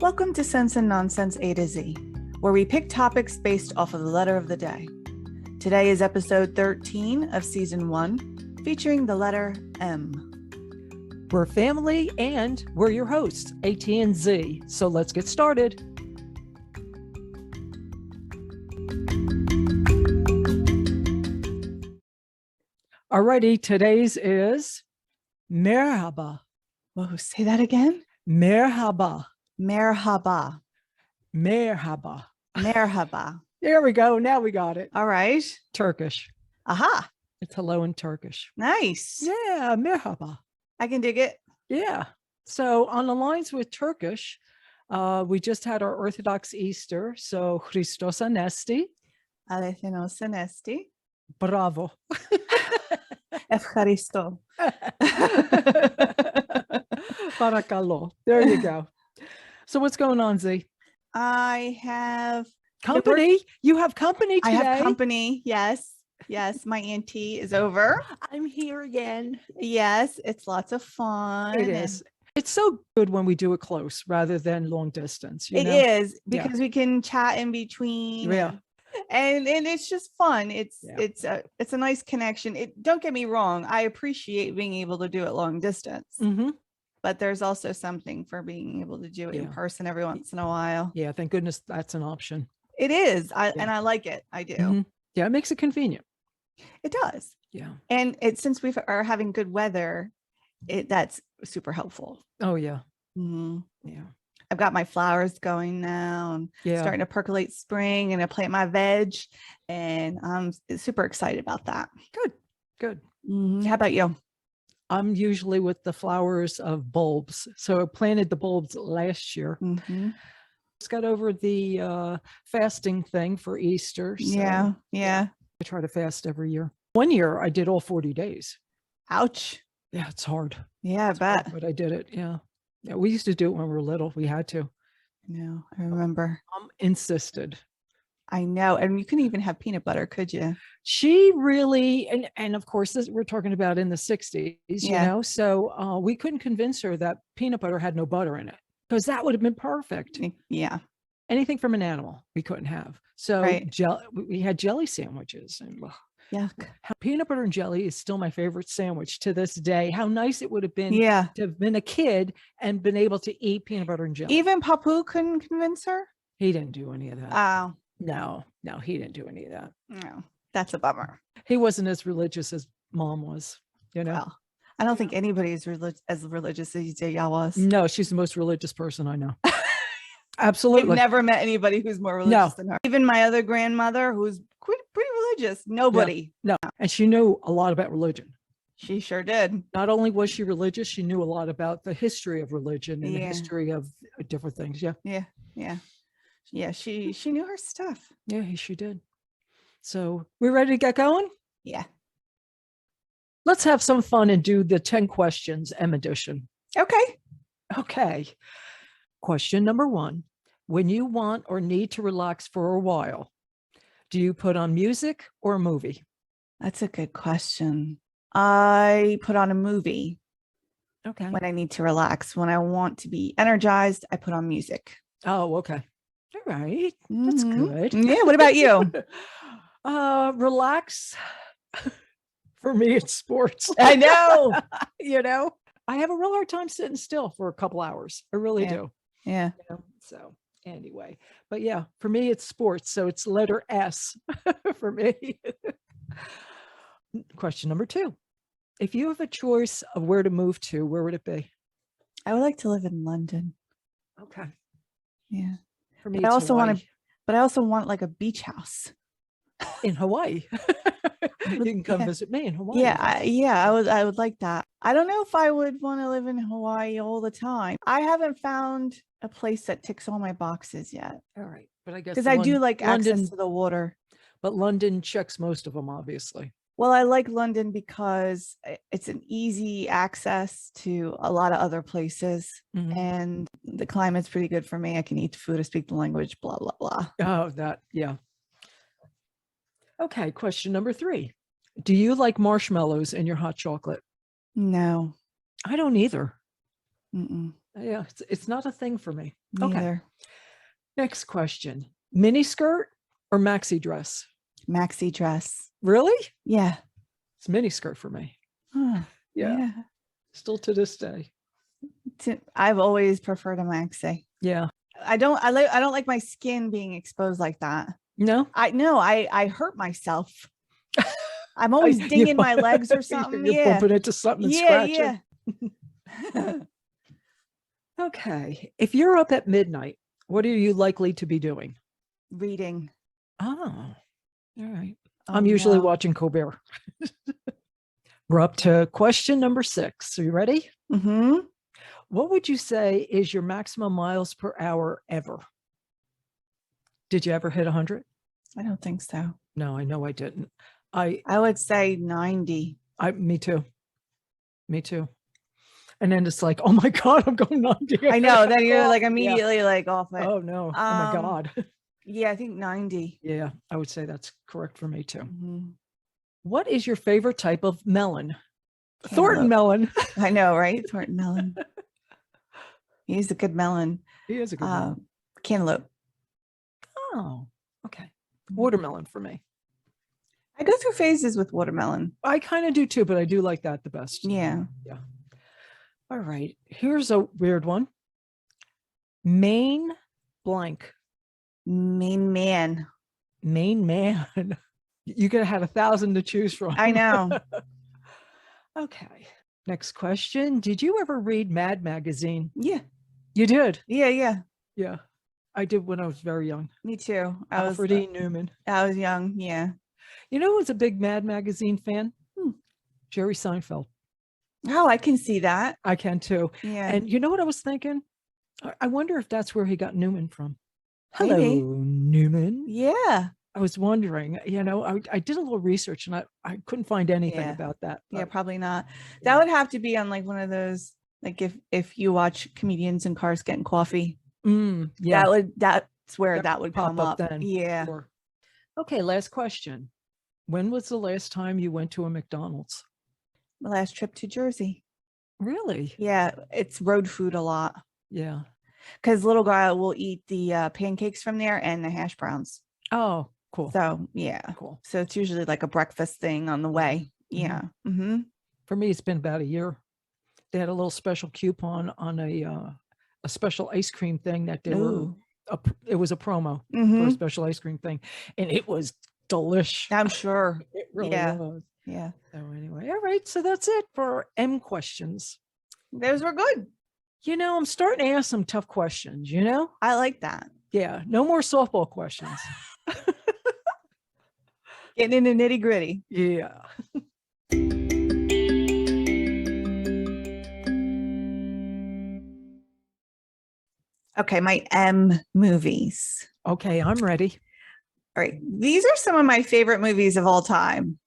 Welcome to Sense and Nonsense A to Z, where we pick topics based off of the letter of the day. Today is episode 13 of season 1, featuring the letter M. We're family and we're your hosts, AT and Z. So let's get started. Alrighty, today's is Merhaba. Whoa, say that again? Merhaba. Merhaba. Merhaba. Merhaba. There we go. Now we got it. All right. Turkish. Aha. It's hello in Turkish. Nice. Yeah, merhaba. I can dig it. Yeah. So on the lines with Turkish, we just had our Orthodox Easter. So Christos Anesti. Alethnos Anesti. Bravo. Efcharisto. Barakallah. There you go. So what's going on, Z? I have company. You have company today. I have company. Yes. Yes. My auntie is over. I'm here again. Yes. It's lots of fun. It is. It's so good when we do it close rather than long distance. It is because we can chat in between. Yeah. And it's just fun. It's a nice connection. Don't get me wrong. I appreciate being able to do it long distance. Mm-hmm. But there's also something for being able to do it in person every once in a while. Yeah, thank goodness that's an option. It is. And I like it. I do. Mm-hmm. Yeah, it makes it convenient. It does. Yeah. And since we are having good weather, that's super helpful. Oh, yeah. Mm-hmm. Yeah. I've got my flowers going now. I'm starting to percolate spring, and I plant my veg, and I'm super excited about that. Good. Mm-hmm. How about you? I'm usually with the flowers of bulbs. So I planted the bulbs last year. Mm-hmm. Just got over the fasting thing for Easter. So, yeah. I try to fast every year. One year I did all 40 days. Ouch. Yeah, it's hard. Yeah, I bet. But I did it. Yeah. Yeah. We used to do it when we were little. We had to. No, I remember. Mom insisted. I know. And you couldn't even have peanut butter, could you? She really, and of course, we're talking about in the 60s, you know, so we couldn't convince her that peanut butter had no butter in it, because that would have been perfect. Yeah. Anything from an animal we couldn't have. So we had jelly sandwiches. And yuck. Peanut butter and jelly is still my favorite sandwich to this day. How nice it would have been to have been a kid and been able to eat peanut butter and jelly. Even Papu couldn't convince her? He didn't do any of that. Oh. No, he didn't do any of that. No, that's a bummer. He wasn't as religious as Mom was, you know. Well, I don't think anybody is as religious as y'all was. No, she's the most religious person I know. Absolutely. I've never met anybody who's more religious than her. Even my other grandmother, who's pretty religious, nobody. No. And she knew a lot about religion. She sure did. Not only was she religious, she knew a lot about the history of religion and the history of different things. Yeah, she knew her stuff. Yeah, she did. So we ready to get going? Yeah. Let's have some fun and do the 10 questions M edition. Okay. Question number 1. When you want or need to relax for a while, do you put on music or a movie? That's a good question. I put on a movie. Okay. When I need to relax. When I want to be energized, I put on music. Oh, okay. All right. That's good. Yeah. What about you? Relax. For me, it's sports. I know. You know, I have a real hard time sitting still for a couple hours. I really do. Yeah. You know? So anyway, but yeah, for me, it's sports. So it's letter S for me. Question number 2. If you have a choice of where to move to, where would it be? I would like to live in London. Okay. Yeah. For me, I also want like a beach house in Hawaii. You can come visit me in Hawaii. I would like that. I don't know if I would want to live in Hawaii all the time. I haven't found a place that ticks all my boxes yet. All right. But I guess because I do like access to the water. But London checks most of them, obviously. Well, I like London because it's an easy access to a lot of other places, and the climate's pretty good for me. I can eat the food, I speak the language, blah, blah, blah. Oh, yeah. Okay, question number 3. Do you like marshmallows in your hot chocolate? No. I don't either. Yeah, it's not a thing for me. Neither. Next question. Mini skirt or maxi dress? Maxi dress. Really? Yeah. It's mini skirt for me. Huh. Yeah. Still to this day. I've always preferred a maxi. Yeah. I don't like my skin being exposed like that. No? I hurt myself. I'm always dinging my legs or something. You're bumping into something and scratching. Yeah. Okay. If you're up at midnight, what are you likely to be doing? Reading. Oh, all right. I'm usually watching Colbert. We're up to question number 6. Are you ready? Mm-hmm. What would you say is your maximum miles per hour ever? Did you ever hit 100? I don't think so. No, I know I didn't. I would say 90. Me too. And then it's like, oh my God, I'm going 90. I know. Then you're like immediately like off it. Oh no. Oh my God. Yeah, I think 90. Yeah, I would say that's correct for me too. Mm-hmm. What is your favorite type of melon? Thornton melon. I know, right? Thornton melon. He's a good melon. He is a good melon. Cantaloupe. Oh, okay. Watermelon for me. I go through phases with watermelon. I kind of do too, but I do like that the best. Yeah. Yeah. All right. Here's a weird one. Main blank. Main man. Main man. You could have had 1,000 to choose from. I know. Okay. Next question. Did you ever read Mad Magazine? Yeah. You did? Yeah. Yeah. I did when I was very young. Me too. Alfred E. Newman. I was young. Yeah. You know who was a big Mad Magazine fan? Jerry Seinfeld. Oh, I can see that. I can too. Yeah. And you know what I was thinking? I wonder if that's where he got Newman from. Maybe. Hello, Newman. Yeah. I was wondering, I did a little research and I couldn't find anything about that. Yeah, probably not. That would have to be on like one of those, like if you watch comedians in cars getting coffee. Yeah. That's where that would come up. Then. Yeah. Sure. Okay, last question. When was the last time you went to a McDonald's? My last trip to Jersey. Really? Yeah, it's road food a lot. Yeah. Because little girl will eat the pancakes from there and the hash browns. Oh, cool. So yeah, cool. So it's usually like a breakfast thing on the way. Yeah. Mm-hmm. For me, it's been about a year. They had a little special coupon on a special ice cream thing that they were. It was a promo for a special ice cream thing, and it was delish. I'm sure. It really was. Yeah. So anyway, all right. So that's it for M questions. Those were good. I'm starting to ask some tough questions. I like that. Yeah. No more softball questions. Getting into nitty gritty. Yeah. Okay, my M movies. Okay, I'm ready. All right. These are some of my favorite movies of all time.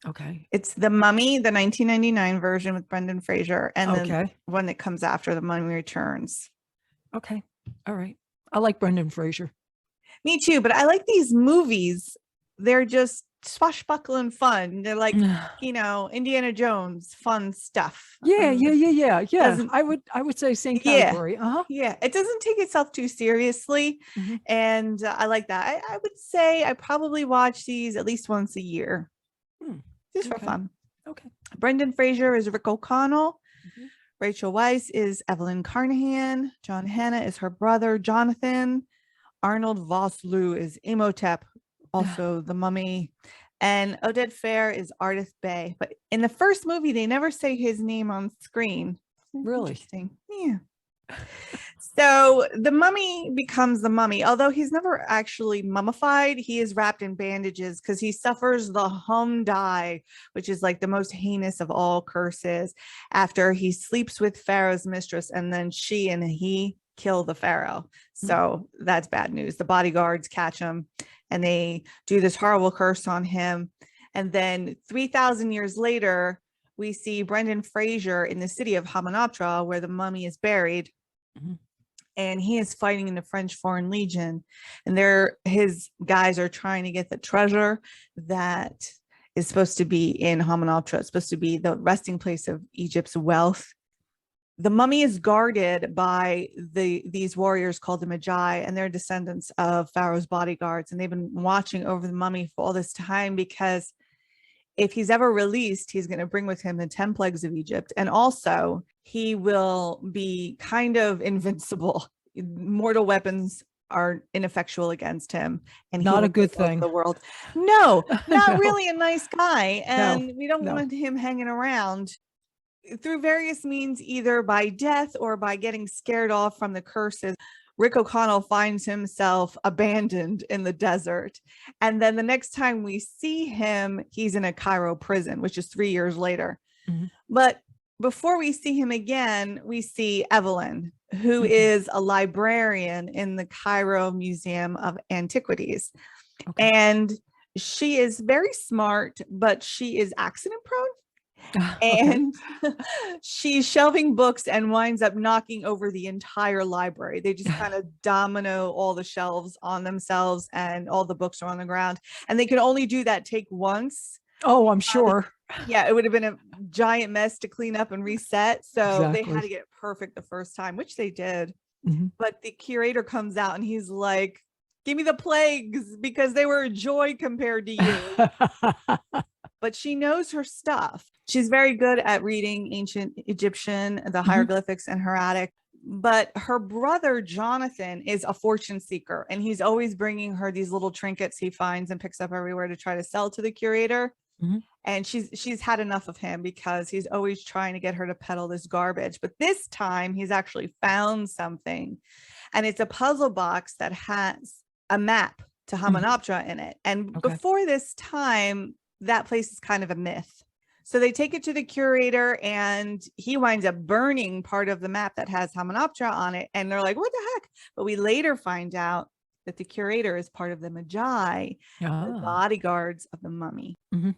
Okay. It's The Mummy, the 1999 version with Brendan Fraser, and the one that comes after, The Mummy Returns. Okay. All right. I like Brendan Fraser. Me too, but I like these movies. They're just swashbuckling fun. They're like, Indiana Jones, fun stuff. Yeah. I would say same category. Yeah. It doesn't take itself too seriously. And I like that. I would say I probably watch these at least once a year. Just for fun. Okay. Brendan Fraser is Rick O'Connell. Rachel Weisz is Evelyn Carnahan. John Hannah is her brother, Jonathan. Arnold Vosloo is Imhotep, also the Mummy. And Oded Fehr is Ardith Bey. But in the first movie, they never say his name on screen. Really? Interesting. Yeah. So the mummy becomes the mummy. Although he's never actually mummified, he is wrapped in bandages because he suffers the Humdai, which is like the most heinous of all curses, after he sleeps with Pharaoh's mistress and then she and he kill the Pharaoh. So that's bad news. The bodyguards catch him and they do this horrible curse on him. And then 3,000 years later, we see Brendan Fraser in the city of Hamunaptra, where the mummy is buried. And he is fighting in the French Foreign Legion, and his guys are trying to get the treasure that is supposed to be in Hamunaptra. It's supposed to be the resting place of Egypt's wealth. The mummy is guarded by these warriors called the Magi, and they're descendants of Pharaoh's bodyguards. And they've been watching over the mummy for all this time, because if he's ever released, he's going to bring with him the 10 plagues of Egypt. And also he will be kind of invincible. Mortal weapons are ineffectual against him. And not a good thing. The world. No, not No. really a nice guy. And we don't No. want him hanging around. Through various means, either by death or by getting scared off from the curses, Rick O'Connell finds himself abandoned in the desert. And then the next time we see him, he's in a Cairo prison, which is 3 years later. Mm-hmm. But before we see him again, we see Evelyn, who is a librarian in the Cairo Museum of Antiquities. Okay. And she is very smart, but she is accident prone. And she's shelving books and winds up knocking over the entire library. They just kind of domino all the shelves on themselves, and all the books are on the ground. And they can only do that take once. Oh, I'm sure. Yeah, it would have been a giant mess to clean up and reset. So Exactly. they had to get it perfect the first time, which they did. Mm-hmm. But the curator comes out and he's like, "Give me the plagues, because they were a joy compared to you." But she knows her stuff. She's very good at reading ancient Egyptian, the hieroglyphics and hieratic. But her brother, Jonathan, is a fortune seeker. And he's always bringing her these little trinkets he finds and picks up everywhere to try to sell to the curator. Mm-hmm. And she's had enough of him, because he's always trying to get her to peddle this garbage. But this time he's actually found something. And it's a puzzle box that has a map to Hamunaptra in it. And before this time, that place is kind of a myth. So they take it to the curator, and he winds up burning part of the map that has Hamunaptra on it. And they're like, "What the heck?" But we later find out that the curator is part of the Magi, the bodyguards of the mummy. Mm-hmm.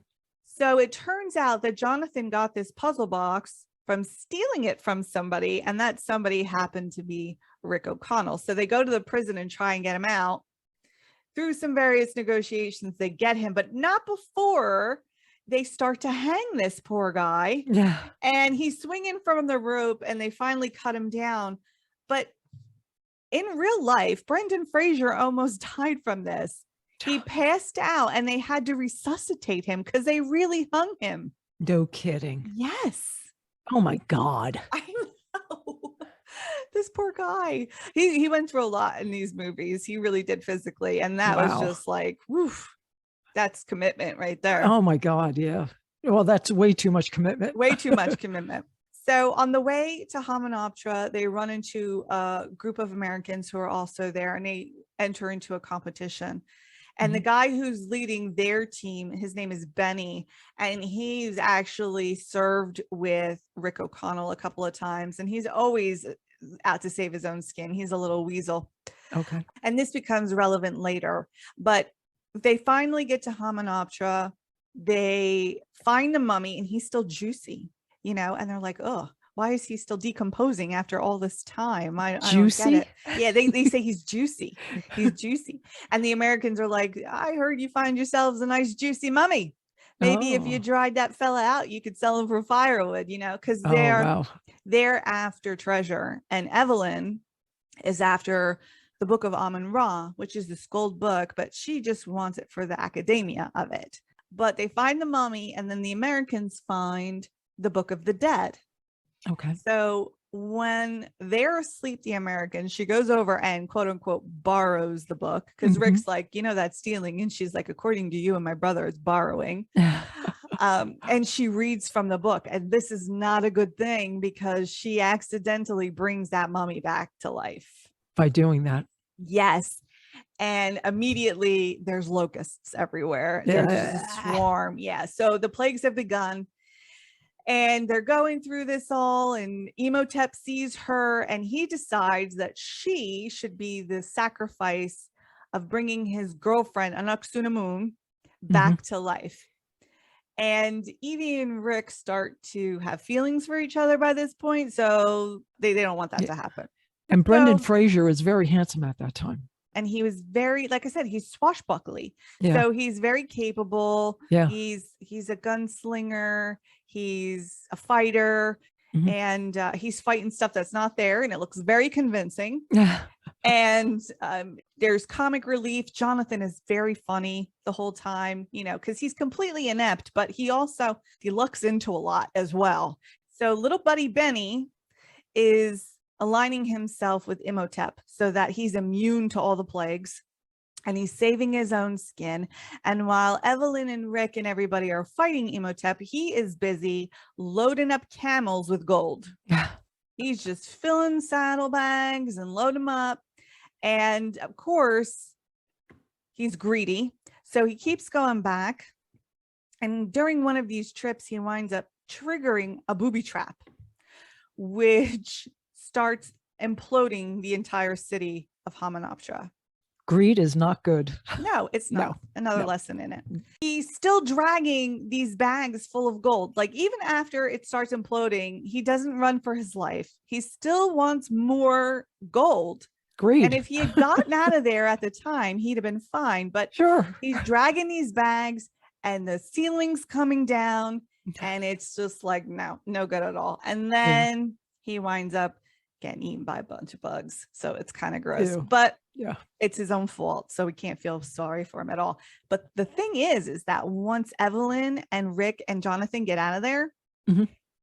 So it turns out that Jonathan got this puzzle box from stealing it from somebody, and that somebody happened to be Rick O'Connell. So they go to the prison and try and get him out. Through some various negotiations, they get him, but not before they start to hang this poor guy. Yeah. And he's swinging from the rope, and they finally cut him down. But in real life, Brendan Fraser almost died from this. He passed out, and they had to resuscitate him because they really hung him. No kidding. Yes. Oh my God. I know. This poor guy, he went through a lot in these movies. He really did physically. And that was just like, woof, that's commitment right there. Oh my God. Yeah. Well, that's way too much commitment. Way too much commitment. So on the way to Hamunaptra, they run into a group of Americans who are also there, and they enter into a competition. And the guy who's leading their team, his name is Benny, and he's actually served with Rick O'Connell a couple of times, and he's always out to save his own skin. He's a little weasel. Okay. And this becomes relevant later, but they finally get to Hamunaptra. They find the mummy, and he's still juicy, and they're like, "Oh, why is he still decomposing after all this time?" I juicy? Don't get it. Yeah, they say he's juicy. He's juicy. And the Americans are like, "I heard you find yourselves a nice juicy mummy. Maybe if you dried that fella out, you could sell him for firewood," because they're after treasure. And Evelyn is after the Book of Amun-Ra, which is the Skuld book, but she just wants it for the academia of it. But they find the mummy, and then the Americans find the Book of the Dead. Okay. So when they're asleep, the Americans, she goes over and quote unquote borrows the book, because Rick's like, "That's stealing." And she's like, "According to you and my brother, it's borrowing." And she reads from the book. And this is not a good thing, because she accidentally brings that mummy back to life. By doing that. Yes. And immediately there's locusts everywhere. Yeah. There's a swarm. Yeah. So the plagues have begun. And they're going through this all, and Imhotep sees her, and he decides that she should be the sacrifice of bringing his girlfriend, Anck-su-namun, back to life. And Evie and Rick start to have feelings for each other by this point, so they don't want that to happen. And Brendan Fraser is very handsome at that time. And he was very, like I said, he's swashbuckly. Yeah. So he's very capable. Yeah. He's a gunslinger. He's a fighter. and he's fighting stuff that's not there, and it looks very convincing. And there's comic relief. Jonathan is very funny the whole time, you know, because he's completely inept, but he looks into a lot as well. So little buddy Benny is aligning himself with Imhotep so that he's immune to all the plagues, and he's saving his own skin. And while Evelyn and Rick and everybody are fighting Imhotep, he is busy loading up camels with gold. He's just filling saddlebags and loading them up. And of course, he's greedy. So he keeps going back. And during one of these trips, he winds up triggering a booby trap, which starts imploding the entire city of Hamunaptra. Greed is not good. No, it's not. Another lesson in it. He's still dragging these bags full of gold. Like, even after it starts imploding, he doesn't run for his life. He still wants more gold. Greed. And if he had gotten out of there at the time, he'd have been fine. But he's dragging these bags, and the ceiling's coming down, and it's just like, no good at all. And then he winds up getting eaten by a bunch of bugs. So it's kind of gross. But it's his own fault, so we can't feel sorry for him at all. But the thing is that once Evelyn and Rick and Jonathan get out of there,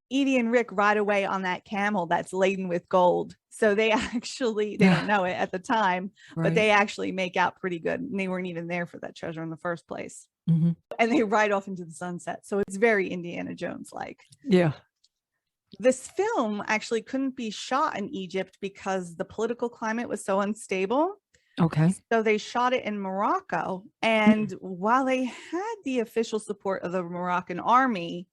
Edie and Rick ride away on that camel that's laden with gold. So they don't know it at the time, but they actually make out pretty good. And they weren't even there for that treasure in the first place. And they ride off into the sunset. So it's very Indiana Jones like. Yeah. This film actually couldn't be shot in Egypt because the political climate was so unstable. Okay. So they shot it in Morocco. And while they had the official support of the Moroccan army,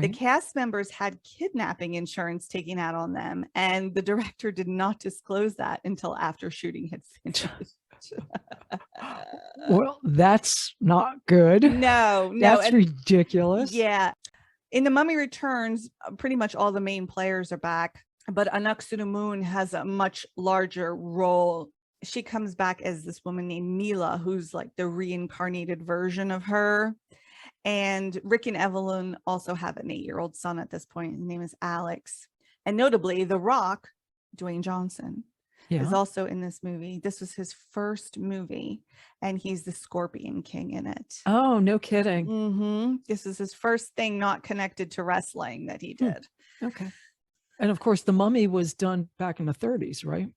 the cast members had kidnapping insurance taken out on them. And the director did not disclose that until after shooting had finished. Well, that's not good. No. That's ridiculous. Yeah. In The Mummy Returns, pretty much all the main players are back, but Anck-su-namun has a much larger role. She comes back as this woman named Mila, who's like the reincarnated version of her. And Rick and Evelyn also have an 8-year-old son at this point. His name is Alex. And notably, The Rock, Dwayne Johnson, is also in this movie. This was his first movie, and he's the Scorpion King in it. Oh, no kidding. This is his first thing not connected to wrestling that he did. Okay. And of course, The Mummy was done back in the 30s, right?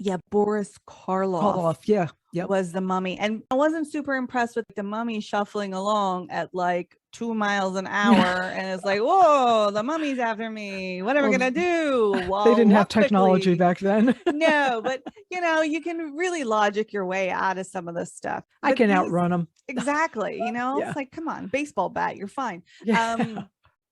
Yeah, Boris Karloff was the Mummy. And I wasn't super impressed with the Mummy shuffling along at like 2 miles an hour. And it's like, whoa, the Mummy's after me. What am I going to do? Well, they didn't have technology back then. No, but you know, you can really logic your way out of some of this stuff. I can outrun them. Exactly. You know, it's like, come on, baseball bat, you're fine.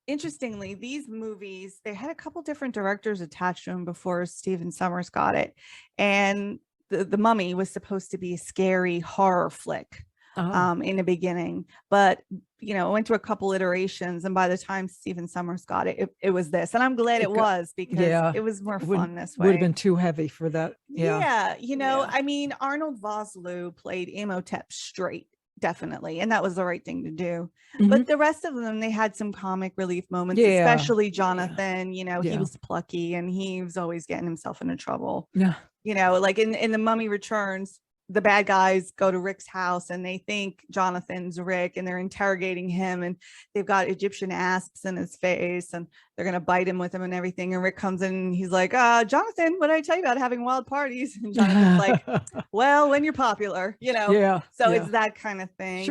Interestingly, these movies, they had a couple different directors attached to them before Stephen Sommers got it. And the Mummy was supposed to be a scary horror flick in the beginning, but you know, it went through a couple iterations, and by the time Stephen Sommers got it, it was this. And I'm glad it was, because it was more fun this way. Would have been too heavy for that. You know, I mean, Arnold Vosloo played Imhotep straight, definitely, and that was the right thing to do. But the rest of them, they had some comic relief moments, especially Jonathan. You know, he was plucky, and he was always getting himself into trouble. You know, like in The Mummy Returns, the bad guys go to Rick's house and they think Jonathan's Rick, and they're interrogating him, and they've got Egyptian asps in his face, and they're going to bite him with them and everything. And Rick comes in and he's like, Jonathan, what did I tell you about having wild parties? And Jonathan's like, well, when you're popular, you know? So it's that kind of thing.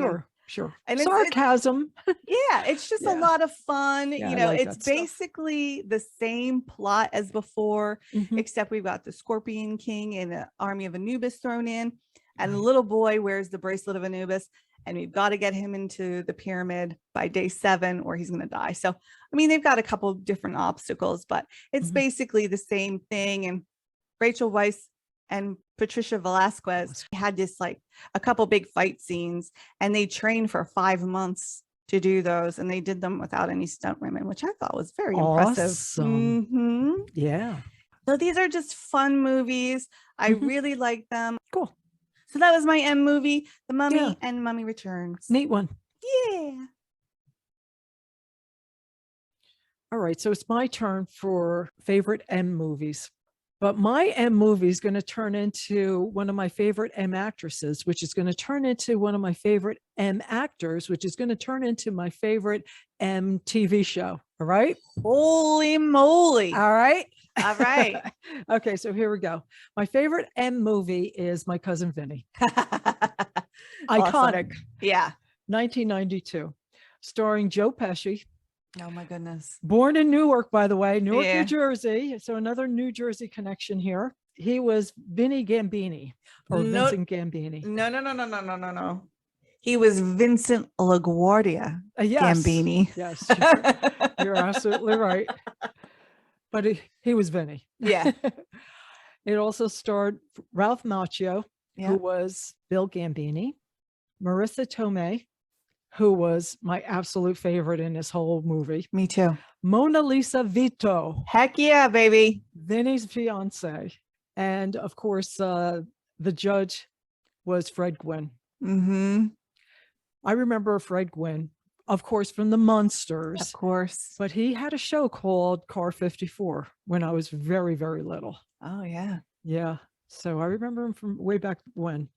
Sure. And sarcasm. It's just a lot of fun. You know, it's basically the same plot as before, except we've got the Scorpion King and the army of Anubis thrown in, and the little boy wears the bracelet of Anubis, and we've got to get him into the pyramid by day 7 or he's going to die. So, I mean, they've got a couple of different obstacles, but it's basically the same thing. And Rachel Weisz and Patricia Velasquez had this like a couple big fight scenes, and they trained for 5 months to do those, and they did them without any stunt women, which I thought was very impressive. So these are just fun movies. I really like them. Cool. So that was my M movie, The Mummy and Mummy Returns. Neat one. All right, so it's my turn for favorite M movies. But my M movie is going to turn into one of my favorite M actresses, which is going to turn into one of my favorite M actors, which is going to turn into my favorite M TV show. All right. Holy moly. All right. All right. Okay, so here we go. My favorite M movie is My Cousin Vinny. Iconic. Awesome. Yeah. 1992, starring Joe Pesci. Oh my goodness. Born in Newark, by the way, Newark, New Jersey. So another New Jersey connection here. He was Vinny Gambini or Vincent Gambini. No. He was Vincent LaGuardia Gambini. Yes, you're absolutely right. But he was Vinny. Yeah. It also starred Ralph Macchio, who was Bill Gambini, Marissa Tomei, who was my absolute favorite in this whole movie. Me too. Mona Lisa Vito. Heck yeah, baby. Vinny's fiance. And of course, the judge was Fred Gwynne. Mm-hmm. I remember Fred Gwynne, of course, from the Munsters. Of course. But he had a show called Car 54 when I was very, very little. Oh, yeah. Yeah. So I remember him from way back when.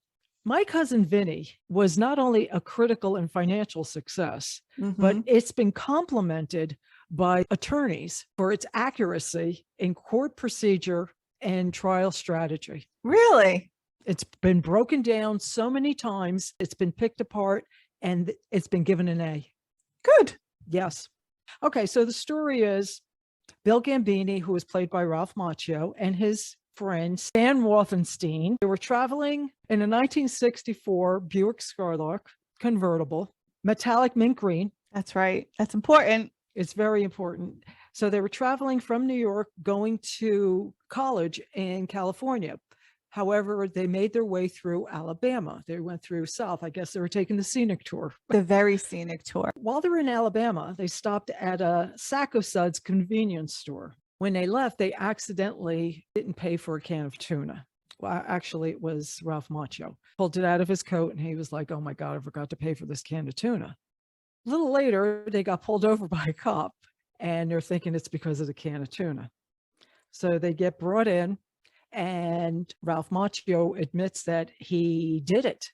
My Cousin Vinny was not only a critical and financial success, but it's been complemented by attorneys for its accuracy in court procedure and trial strategy. Really? It's been broken down so many times. It's been picked apart and it's been given an A. Good. Yes. Okay. So the story is Bill Gambini, who was played by Ralph Macchio, and his friend Stan Rothenstein. They were traveling in a 1964 Buick Skylark convertible, metallic mint green. That's right. That's important. It's very important. So they were traveling from New York, going to college in California. However, they made their way through Alabama. They went through South. I guess they were taking the scenic tour. The very scenic tour. While they were in Alabama, they stopped at a Sack o' Suds convenience store. When they left, they accidentally didn't pay for a can of tuna. Well, actually, it was Ralph Macchio. Pulled it out of his coat and he was like, oh my God, I forgot to pay for this can of tuna. A little later, they got pulled over by a cop and they're thinking it's because of the can of tuna. So they get brought in and Ralph Macchio admits that he did it.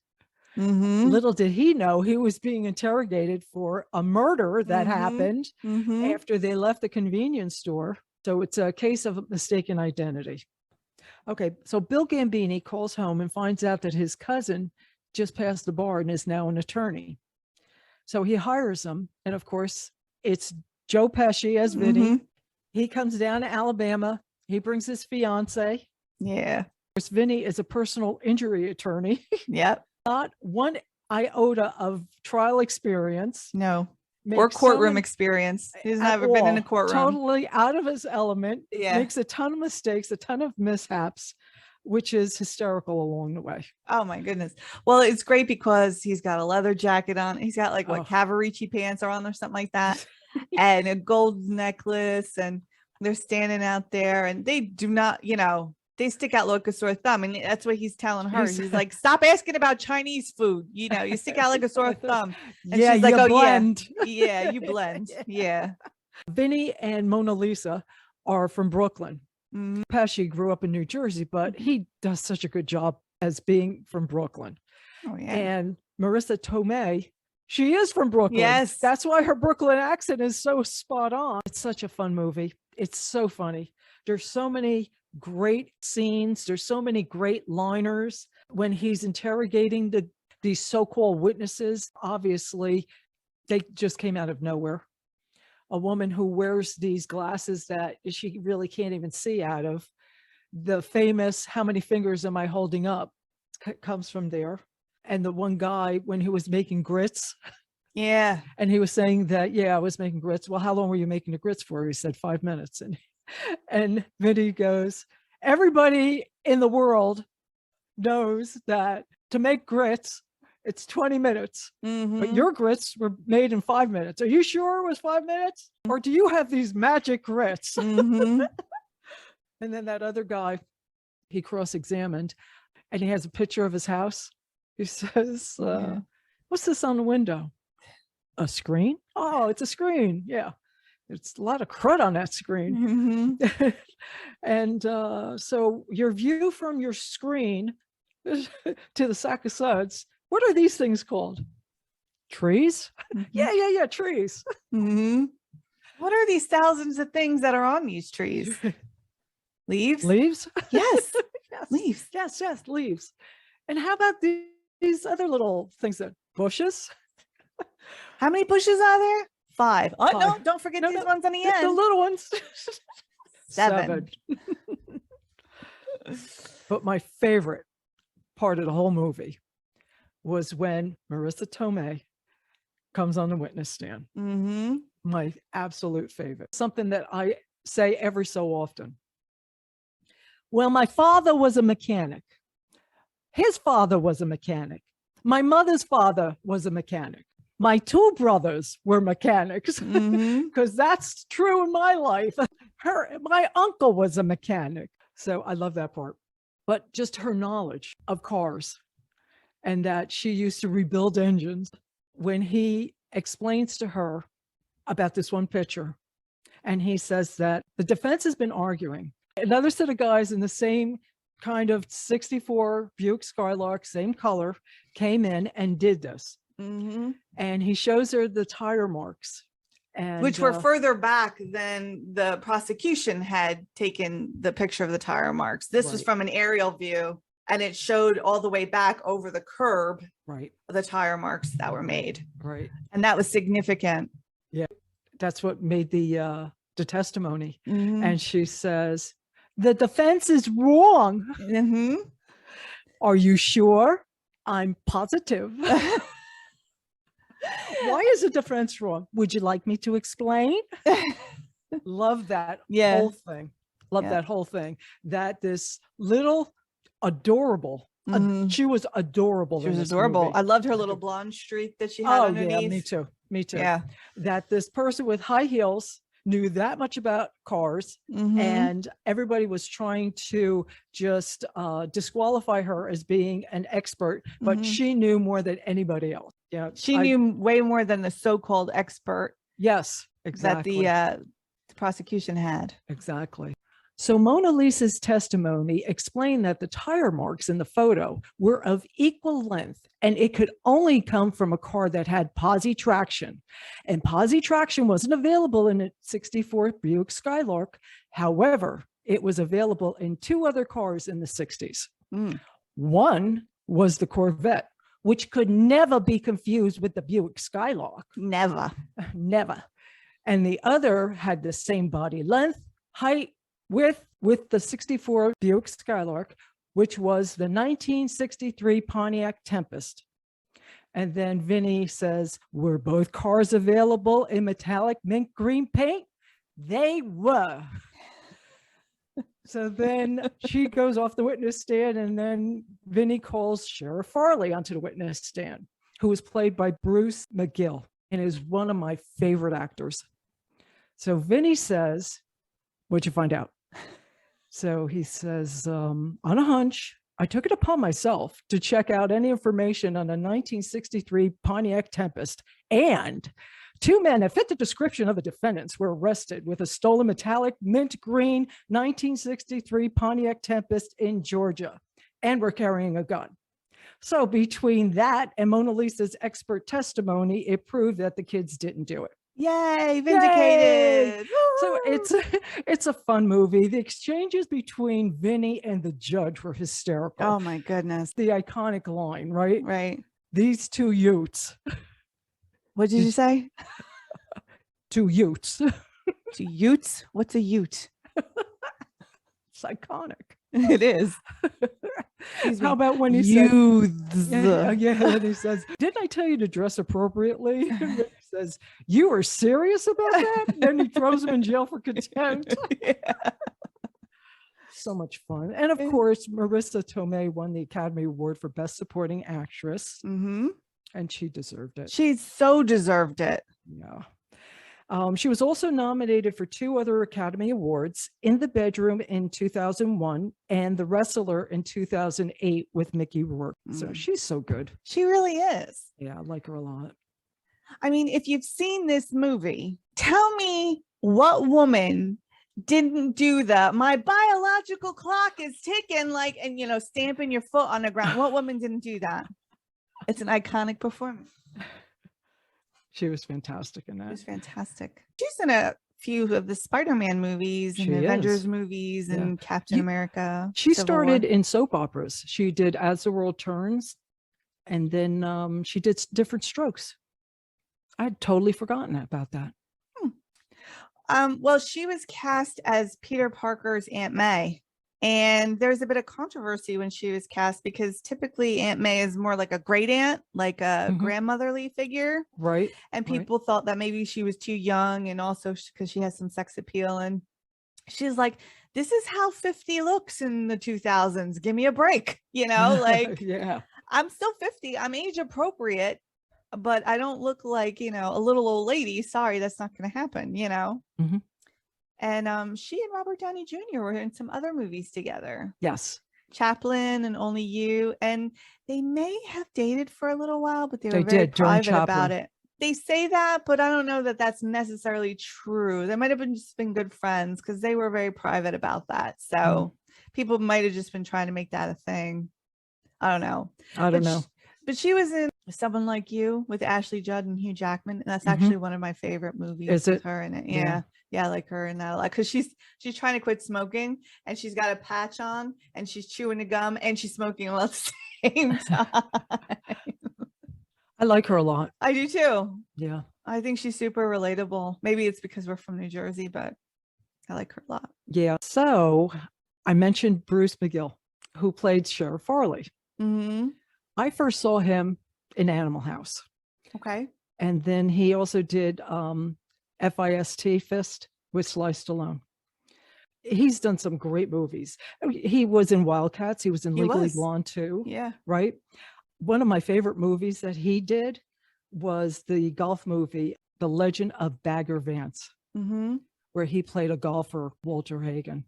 Mm-hmm. Little did he know he was being interrogated for a murder that happened after they left the convenience store. So it's a case of mistaken identity. Okay, so Bill Gambini calls home and finds out that his cousin just passed the bar and is now an attorney. So he hires him. And of course, it's Joe Pesci as Vinny. He comes down to Alabama. He brings his fiance. Yeah. Of course, Vinny is a personal injury attorney. Yep. Not one iota of trial experience. No. Or courtroom experience. He's never been in a courtroom. Totally out of his element. Yeah. Makes a ton of mistakes, a ton of mishaps, which is hysterical along the way. Oh my goodness. Well, it's great because he's got a leather jacket on. He's got like what Cavaricci pants are on or something like that. And a gold necklace. And they're standing out there and they do not, they stick out like a sore thumb. And that's what he's telling her. He's like, stop asking about Chinese food. You stick out like a sore thumb. And she's like, oh, blend. Yeah, you blend. Yeah. Vinny and Mona Lisa are from Brooklyn. Pesci grew up in New Jersey, but he does such a good job as being from Brooklyn. Oh, yeah. And Marissa Tomei, she is from Brooklyn. Yes. That's why her Brooklyn accent is so spot on. It's such a fun movie. It's so funny. There's so many great scenes. There's so many great liners when he's interrogating these so-called witnesses. Obviously, they just came out of nowhere. A woman who wears these glasses that she really can't even see out of. The famous, how many fingers am I holding up? Comes from there. And the one guy, when he was making grits. Yeah. And he was saying that, yeah, I was making grits. Well, how long were you making the grits for? He said 5 minutes. And Vinny goes, everybody in the world knows that to make grits, it's 20 minutes, but your grits were made in 5 minutes. Are you sure it was 5 minutes? Or do you have these magic grits? And then that other guy, he cross-examined and he has a picture of his house. He says, what's this on the window? A screen? Oh, it's a screen. Yeah. It's a lot of crud on that screen. Mm-hmm. And so your view from your screen to the sack of suds, what are these things called? Trees? Mm-hmm. Yeah, trees. Mm-hmm. What are these thousands of things that are on these trees? Leaves? Leaves? Yes. Yes. Leaves. Yes, leaves. And how about these other little things that bushes? How many bushes are there? 5. Oh, no, Five. don't forget No, these no, ones on the the end. little ones. 7. But my favorite part of the whole movie was when Marissa Tomei comes on the witness stand. Mm-hmm. My absolute favorite. Something that I say every so often. Well, my father was a mechanic. His father was a mechanic. My mother's father was a mechanic. My 2 brothers were mechanics, because that's true in my life. My uncle was a mechanic. So I love that part. But just her knowledge of cars, and that she used to rebuild engines. When he explains to her about this one picture, and he says that the defense has been arguing. Another set of guys in the same kind of 64 Buick Skylark, same color, came in and did this. Mm-hmm. And he shows her the tire marks. And, which were further back than the prosecution had taken the picture of the tire marks. This was Right. from an aerial view, and it showed all the way back over the curb, right, the tire marks that were made. right. And that was significant. Yeah, that's what made the testimony. Mhm. And she says, the defense is wrong. Mhm. Are you sure? I'm positive. Why is the defense wrong? Would you like me to explain? Love that Yeah. whole thing. Love Yeah. that whole thing. That this little adorable, Mhm. she was adorable. She in was this adorable. movie. I loved her little blonde streak that she had Oh underneath. yeah, me too. Me too. Yeah. That this person with high heels knew that much about cars, Mhm. and everybody was trying to just disqualify her as being an expert, but Mhm. she knew more than anybody else. Yeah, She knew way more than the so-called expert Yes, exactly. that the prosecution had. Exactly. So Mona Lisa's testimony explained that the tire marks in the photo were of equal length, and it could only come from a car that had posi traction. And posi traction wasn't available in a 64 Buick Skylark. However, it was available in 2 other cars in the 60s. Mm. One was the Corvette, which could never be confused with the Buick Skylark. Never. Never. And the other had the same body length, height, width with the 64 Buick Skylark, which was the 1963 Pontiac Tempest. And then Vinny says, were both cars available in metallic mint green paint? They were. So then she goes off the witness stand, and then Vinny calls Sheriff Farley onto the witness stand, who was played by Bruce McGill and is one of my favorite actors. So Vinny says, what'd you find out? So he says, on a hunch, I took it upon myself to check out any information on a 1963 Pontiac Tempest, and 2 men that fit the description of the defendants were arrested with a stolen metallic mint green 1963 Pontiac Tempest in Georgia, and were carrying a gun. So between that and Mona Lisa's expert testimony, it proved that the kids didn't do it. Yay, vindicated. Yay! So it's a fun movie. The exchanges between Vinny and the judge were hysterical. Oh my goodness. The iconic line, right? Right. These 2 Utes. What did you say? 2 Utes. 2 Utes? What's a Ute? It's iconic. It is. How about when he Youths. says, yeah, he says, didn't I tell you to dress appropriately? He says, you were serious about that? Then he throws him in jail for contempt. Yeah. So much fun. And of course, Marissa Tomei won the Academy Award for Best Supporting Actress. Mm-hmm. And she deserved it. She so deserved it. Yeah. She was also nominated for 2 other Academy Awards, In the Bedroom in 2001 and The Wrestler in 2008 with Mickey Rourke. So she's so good. She really is. Yeah, I like her a lot. I mean, if you've seen this movie, tell me what woman didn't do my biological clock is ticking, like, and stamping your foot on the ground. What woman didn't do that? It's an iconic performance. She was fantastic in that. She was fantastic. She's in a few of the Spider-Man movies and Avengers movies and Captain America. She started in soap operas. She did As the World Turns, and then she did Different Strokes. I'd totally forgotten about that. Well, she was cast as Peter Parker's Aunt May. And there's a bit of controversy when she was cast because typically Aunt May is more like a great aunt, like a grandmotherly figure. Right. And people thought that maybe she was too young, and also because she has some sex appeal. And she's like, this is how 50 looks in the 2000s. Give me a break. Like, yeah, I'm still 50. I'm age appropriate, but I don't look like, a little old lady. Sorry, that's not going to happen, And she and Robert Downey Jr. were in some other movies together. Yes. Chaplin and Only You. And they may have dated for a little while, but they were very private about it. They say that, but I don't know that that's necessarily true. They might have just been good friends because they were very private about that. So people might have just been trying to make that a thing. I don't know. But she was in Someone Like You with Ashley Judd and Hugh Jackman. And that's actually one of my favorite movies with her in it. Yeah. I like her in that a lot because she's trying to quit smoking and she's got a patch on and she's chewing the gum and she's smoking all at the same time. I like her a lot. I do too. Yeah. I think she's super relatable. Maybe it's because we're from New Jersey, but I like her a lot. Yeah. So I mentioned Bruce McGill, who played Sheriff Farley. I first saw him in Animal House. Okay. And then he also did Fist with Sly Stallone. He's done some great movies. He was in Wildcats. He was in Legally Blonde too. Yeah. Right. One of my favorite movies that he did was the golf movie, The Legend of Bagger Vance, where he played a golfer, Walter Hagen.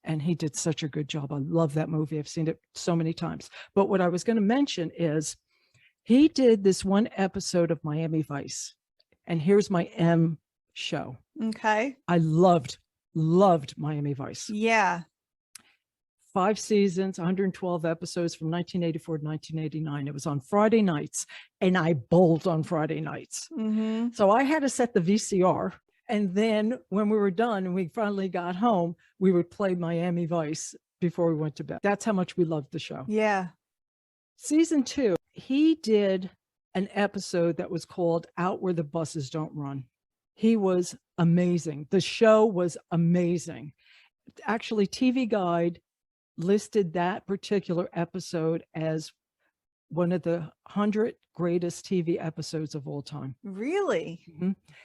And he did such a good job. I love that movie. I've seen it so many times. But what I was going to mention is he did this one episode of Miami Vice. And here's my M show. Okay. I loved Miami Vice. Yeah. 5 seasons, 112 episodes from 1984 to 1989. It was on Friday nights, and I bowled on Friday nights. So I had to set the VCR. And then when we were done and we finally got home, we would play Miami Vice before we went to bed. That's how much we loved the show. Yeah. Season 2, he did an episode that was called Out Where the Buses Don't Run. He was amazing. The show was amazing. Actually, TV Guide listed that particular episode as one of the 100 greatest TV episodes of all time. Really?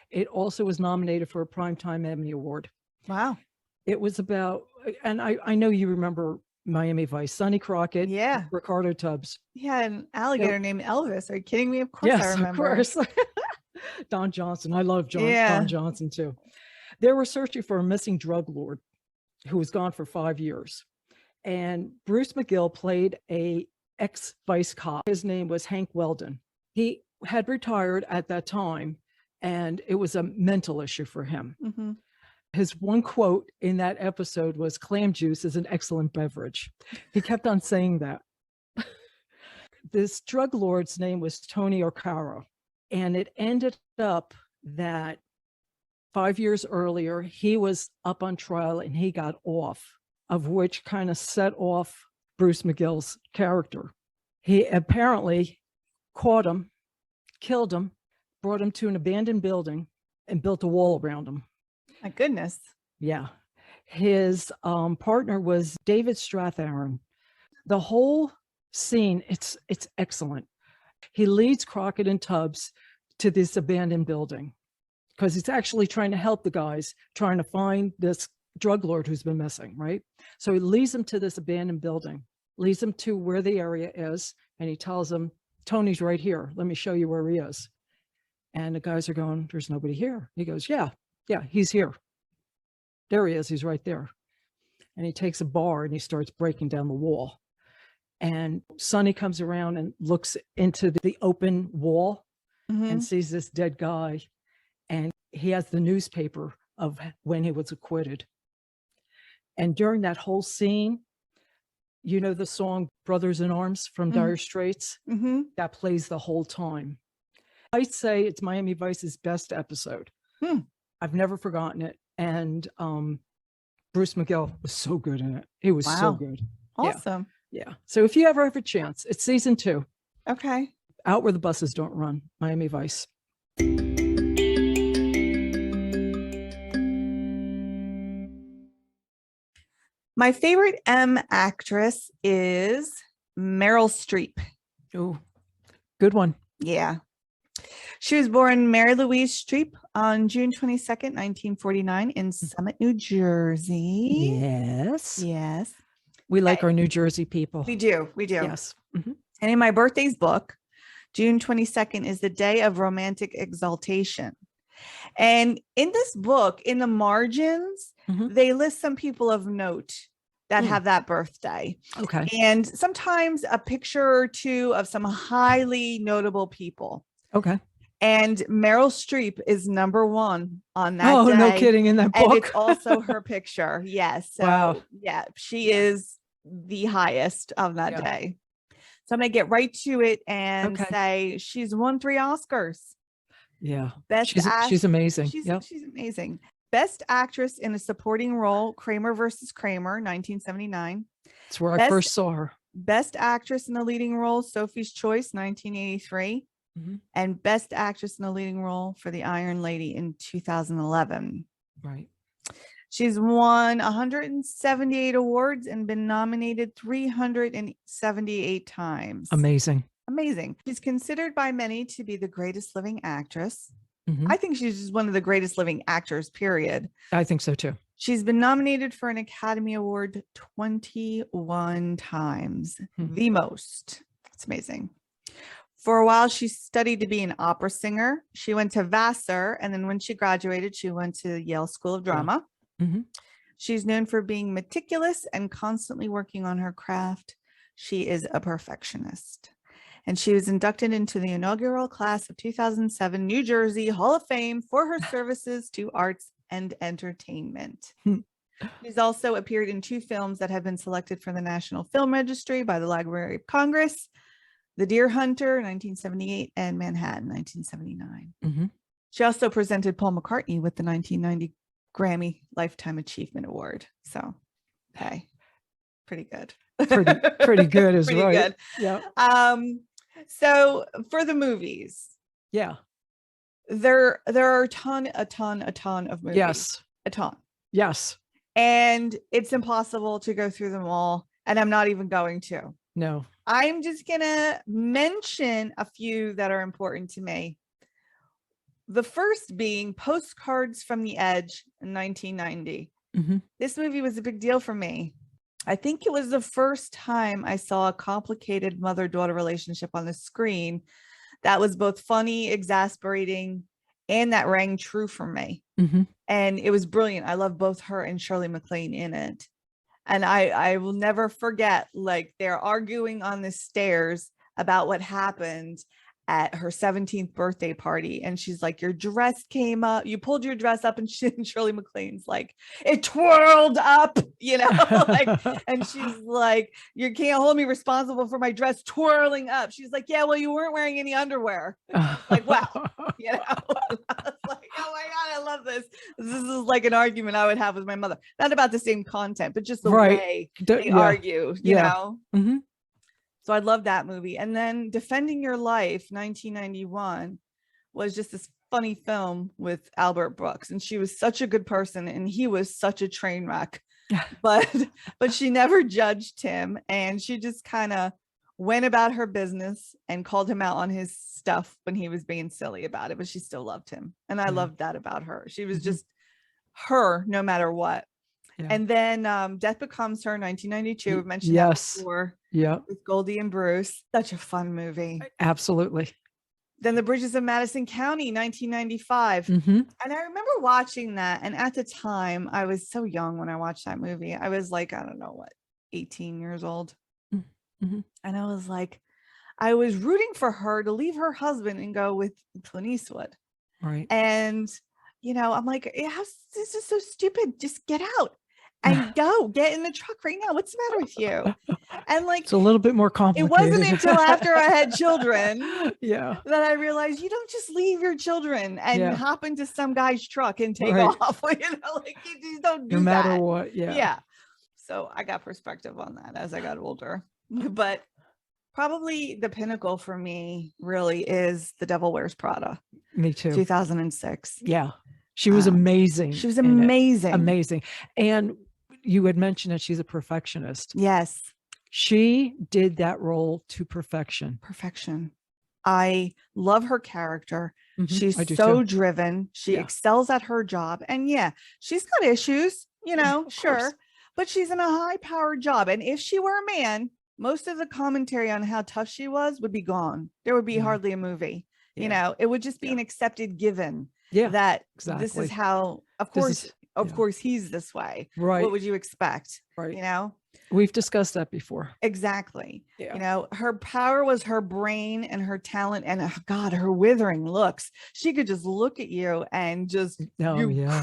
It also was nominated for a Primetime Emmy Award. Wow. It was about, and I know you remember Miami Vice, Sonny Crockett, Ricardo Tubbs. Yeah, an alligator named Elvis. Are you kidding me? Of course I remember. Of course. Don Johnson. I love Don Johnson too. They were searching for a missing drug lord who was gone for 5 years. And Bruce McGill played a ex-vice cop. His name was Hank Weldon. He had retired at that time, and it was a mental issue for him. His one quote in that episode was, "Clam juice is an excellent beverage." He kept on saying that. This drug lord's name was Tony Arcaro, and it ended up that 5 years earlier, he was up on trial and he got off, of which kind of set off Bruce McGill's character. He apparently caught him, killed him, brought him to an abandoned building and built a wall around him. My goodness. Yeah. His partner was David Strathairn. The whole scene, it's excellent. He leads Crockett and Tubbs to this abandoned building because he's actually trying to help the guys trying to find this drug lord who's been missing, right? So he leads them to this abandoned building, leads them to where the area is, and he tells them, "Tony's right here. Let me show you where he is." And the guys are going, "There's nobody here." He goes, yeah, he's here. There he is. He's right there. And he takes a bar and he starts breaking down the wall. And Sonny comes around and looks into the open wall, and sees this dead guy, and he has the newspaper of when he was acquitted. And during that whole scene, you know the song Brothers in Arms from Dire Straits? That plays the whole time. I'd say it's Miami Vice's best episode. I've never forgotten it. And Bruce McGill was so good in it. He was so good. Awesome. Yeah. So if you ever have a chance, it's season 2. Okay. Out Where the Buses Don't Run, Miami Vice. My favorite M actress is Meryl Streep. Oh, good one. Yeah. She was born Mary Louise Streep on June 22nd, 1949 in Summit, New Jersey. Yes. Yes. We like our New Jersey people. We do. We do. Yes. And in my birthday's book, June 22nd is the day of romantic exaltation. And in this book, in the margins, they list some people of note that have that birthday. Okay. And sometimes a picture or two of some highly notable people. Okay. And Meryl Streep is number 1 on that day. Oh, no kidding, in that book. And it's also her picture. Yes. So, wow. Yeah, she is the highest on that day. So I'm going to get right to it and say she's won 3 Oscars. Yeah. She's amazing. She's amazing. Best actress in a supporting role, Kramer versus Kramer, 1979. That's where I first saw her. Best actress in the leading role, Sophie's Choice, 1983. And best actress in the leading role for The Iron Lady in 2011. Right. She's won 178 awards and been nominated 378 times. Amazing. Amazing. She's considered by many to be the greatest living actress. I think she's just one of the greatest living actors, period. I think so too. She's been nominated for an Academy Award 21 times, the most. It's amazing. For a while, she studied to be an opera singer. She went to Vassar, and then when she graduated, she went to Yale School of Drama. She's known for being meticulous and constantly working on her craft. She is a perfectionist. And she was inducted into the inaugural class of 2007 New Jersey Hall of Fame for her services to arts and entertainment. She's also appeared in 2 films that have been selected for the National Film Registry by the Library of Congress: The Deer Hunter, 1978, and Manhattan, 1979. She also presented Paul McCartney with the 1990 Grammy Lifetime Achievement Award. So, hey, pretty good. Pretty good is pretty right. Good. Yeah. So for the movies, there are a ton of movies. Yes. A ton. Yes. And it's impossible to go through them all. And I'm not even going to. No. I'm just gonna mention a few that are important to me. The first being Postcards from the Edge in 1990. This movie was a big deal for me. I think it was the first time I saw a complicated mother-daughter relationship on the screen that was both funny, exasperating, and that rang true for me. And it was brilliant. I love both her and Shirley MacLaine in it. And I will never forget, like, they're arguing on the stairs about what happened at her 17th birthday party. And she's like, your dress came up, you pulled your dress up, and Shirley MacLaine's like, it twirled up, you know, like, and she's like, you can't hold me responsible for my dress twirling up. She's like, yeah, well, you weren't wearing any underwear. Like, wow, you know, I was like, oh my God, I love this. This is like an argument I would have with my mother, not about the same content, but just the way they argue, you know? So I love that movie. And then Defending Your Life, 1991, was just this funny film with Albert Brooks. And she was such a good person, and he was such a train wreck. But she never judged him. And she just kind of went about her business and called him out on his stuff when he was being silly about it. But she still loved him. And I loved that about her. She was just her no matter what. And then Death Becomes Her, 1992. We've mentioned that before. With Goldie and Bruce. Such a fun movie. Absolutely. Then The Bridges of Madison County, 1995. And I remember watching that. And at the time, I was so young when I watched that movie. I was like, I don't know what, 18 years old. And I was like, I was rooting for her to leave her husband and go with Clint Eastwood. Right. And, I'm like, this is so stupid. Just get out and get in the truck right now. What's the matter with you? And like, it's a little bit more it complicated. wasn't until after I had children that I realized you don't just leave your children and hop into some guy's truck and take off. Like you don't do no matter that. what. Yeah. So I got perspective on that as I got older. But probably the pinnacle for me really is The Devil Wears Prada. Me too. 2006. Yeah. She was amazing. She was amazing. Amazing. And you had mentioned that she's a perfectionist. Yes. She did that role to perfection. I love her character. She's so driven. She excels at her job. And she's got issues, sure. Course. But she's in a high-powered job. And if she were a man, most of the commentary on how tough she was would be gone. There would be hardly a movie. It would just be an accepted given that this is how, of course, he's this way. Right. What would you expect? Right. We've discussed that before. Exactly. Her power was her brain and her talent and her withering looks. She could just look at you and just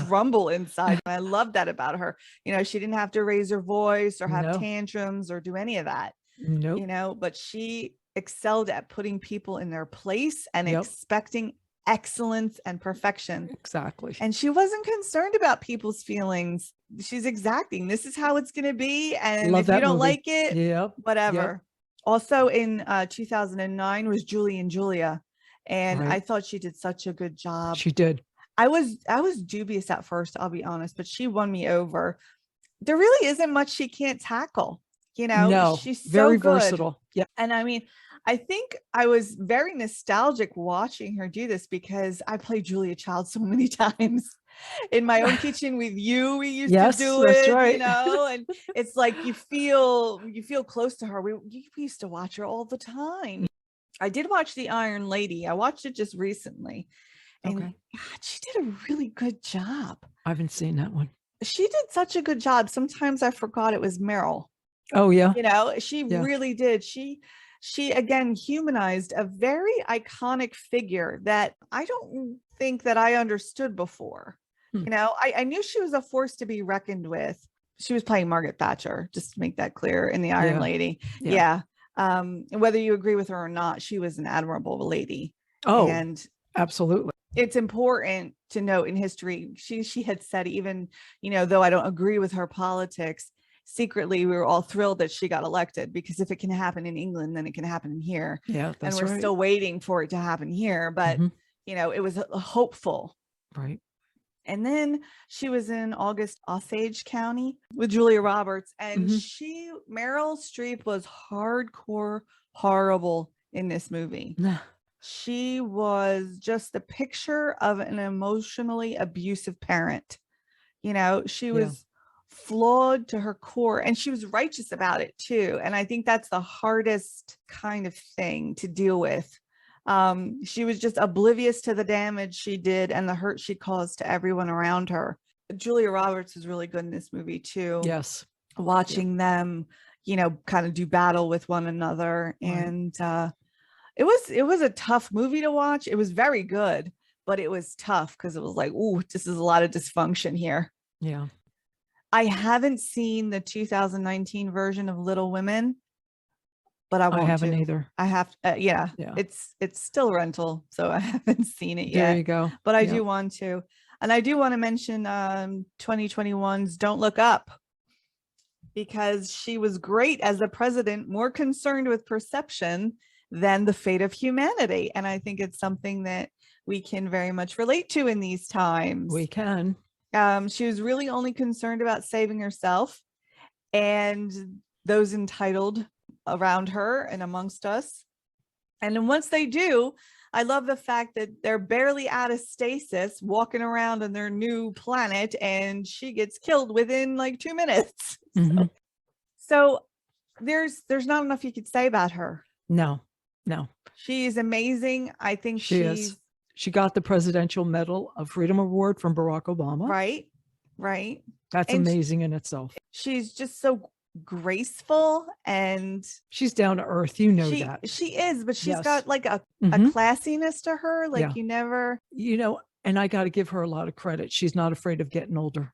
crumble inside. And I love that about her. She didn't have to raise her voice or have tantrums or do any of that. Nope. But she excelled at putting people in their place and expecting excellence and perfection. Exactly. And she wasn't concerned about people's feelings. She's exacting. This is how it's going to be. And if you don't like it, whatever. Also in 2009 was Julie and Julia. And I thought she did such a good job. She did. I was dubious at first, I'll be honest, but she won me over. There really isn't much she can't tackle. No, she's so very good. versatile. Yeah. And I mean, I think I was very nostalgic watching her do this because I played Julia Child so many times in my own kitchen with you. We used to do it, and it's like you feel close to her. We used to watch her all the time. I did watch The Iron Lady. I watched it just recently. And God, she did a really good job. I haven't seen that one. She did such a good job. Sometimes I forgot it was Meryl. Oh, yeah. She really did. She again humanized a very iconic figure that I don't think that I understood before. I knew she was a force to be reckoned with. She was playing Margaret Thatcher, just to make that clear, in The Iron Lady. Whether you agree with her or not, she was an admirable lady. Oh, and absolutely. It's important to note in history, she had said, even, though I don't agree with her politics, secretly we were all thrilled that she got elected, because if it can happen in England, then it can happen here. Yeah, that's and we're still waiting for it to happen here, but it was hopeful. Right. And then she was in August Osage County with Julia Roberts, and Meryl Streep was hardcore horrible in this movie. She was just the picture of an emotionally abusive parent. She was flawed to her core, and she was righteous about it too. And I think that's the hardest kind of thing to deal with. She was just oblivious to the damage she did and the hurt she caused to everyone around her. Julia Roberts is really good in this movie too. Yes. Watching them, kind of do battle with one another. Right. And it was a tough movie to watch. It was very good, but it was tough because it was like, ooh, this is a lot of dysfunction here. Yeah. I haven't seen the 2019 version of Little Women, but I haven't either. I have, it's still rental, so I haven't seen it yet. There you go. But I do want to, and I do want to mention 2021's Don't Look Up, because she was great as the president, more concerned with perception than the fate of humanity, and I think it's something that we can very much relate to in these times. We can. She was really only concerned about saving herself and those entitled around her and amongst us. And then once they do, I love the fact that they're barely out of stasis, walking around on their new planet, and she gets killed within like 2 minutes. So there's not enough you could say about her. No. She is amazing. I think she is. She got the Presidential Medal of Freedom Award from Barack Obama. Right. That's amazing in itself. She's just so graceful, and she's down to earth. You know that. She is, but she's Yes. got like a classiness to her. Like Yeah. you never, and I got to give her a lot of credit. She's not afraid of getting older.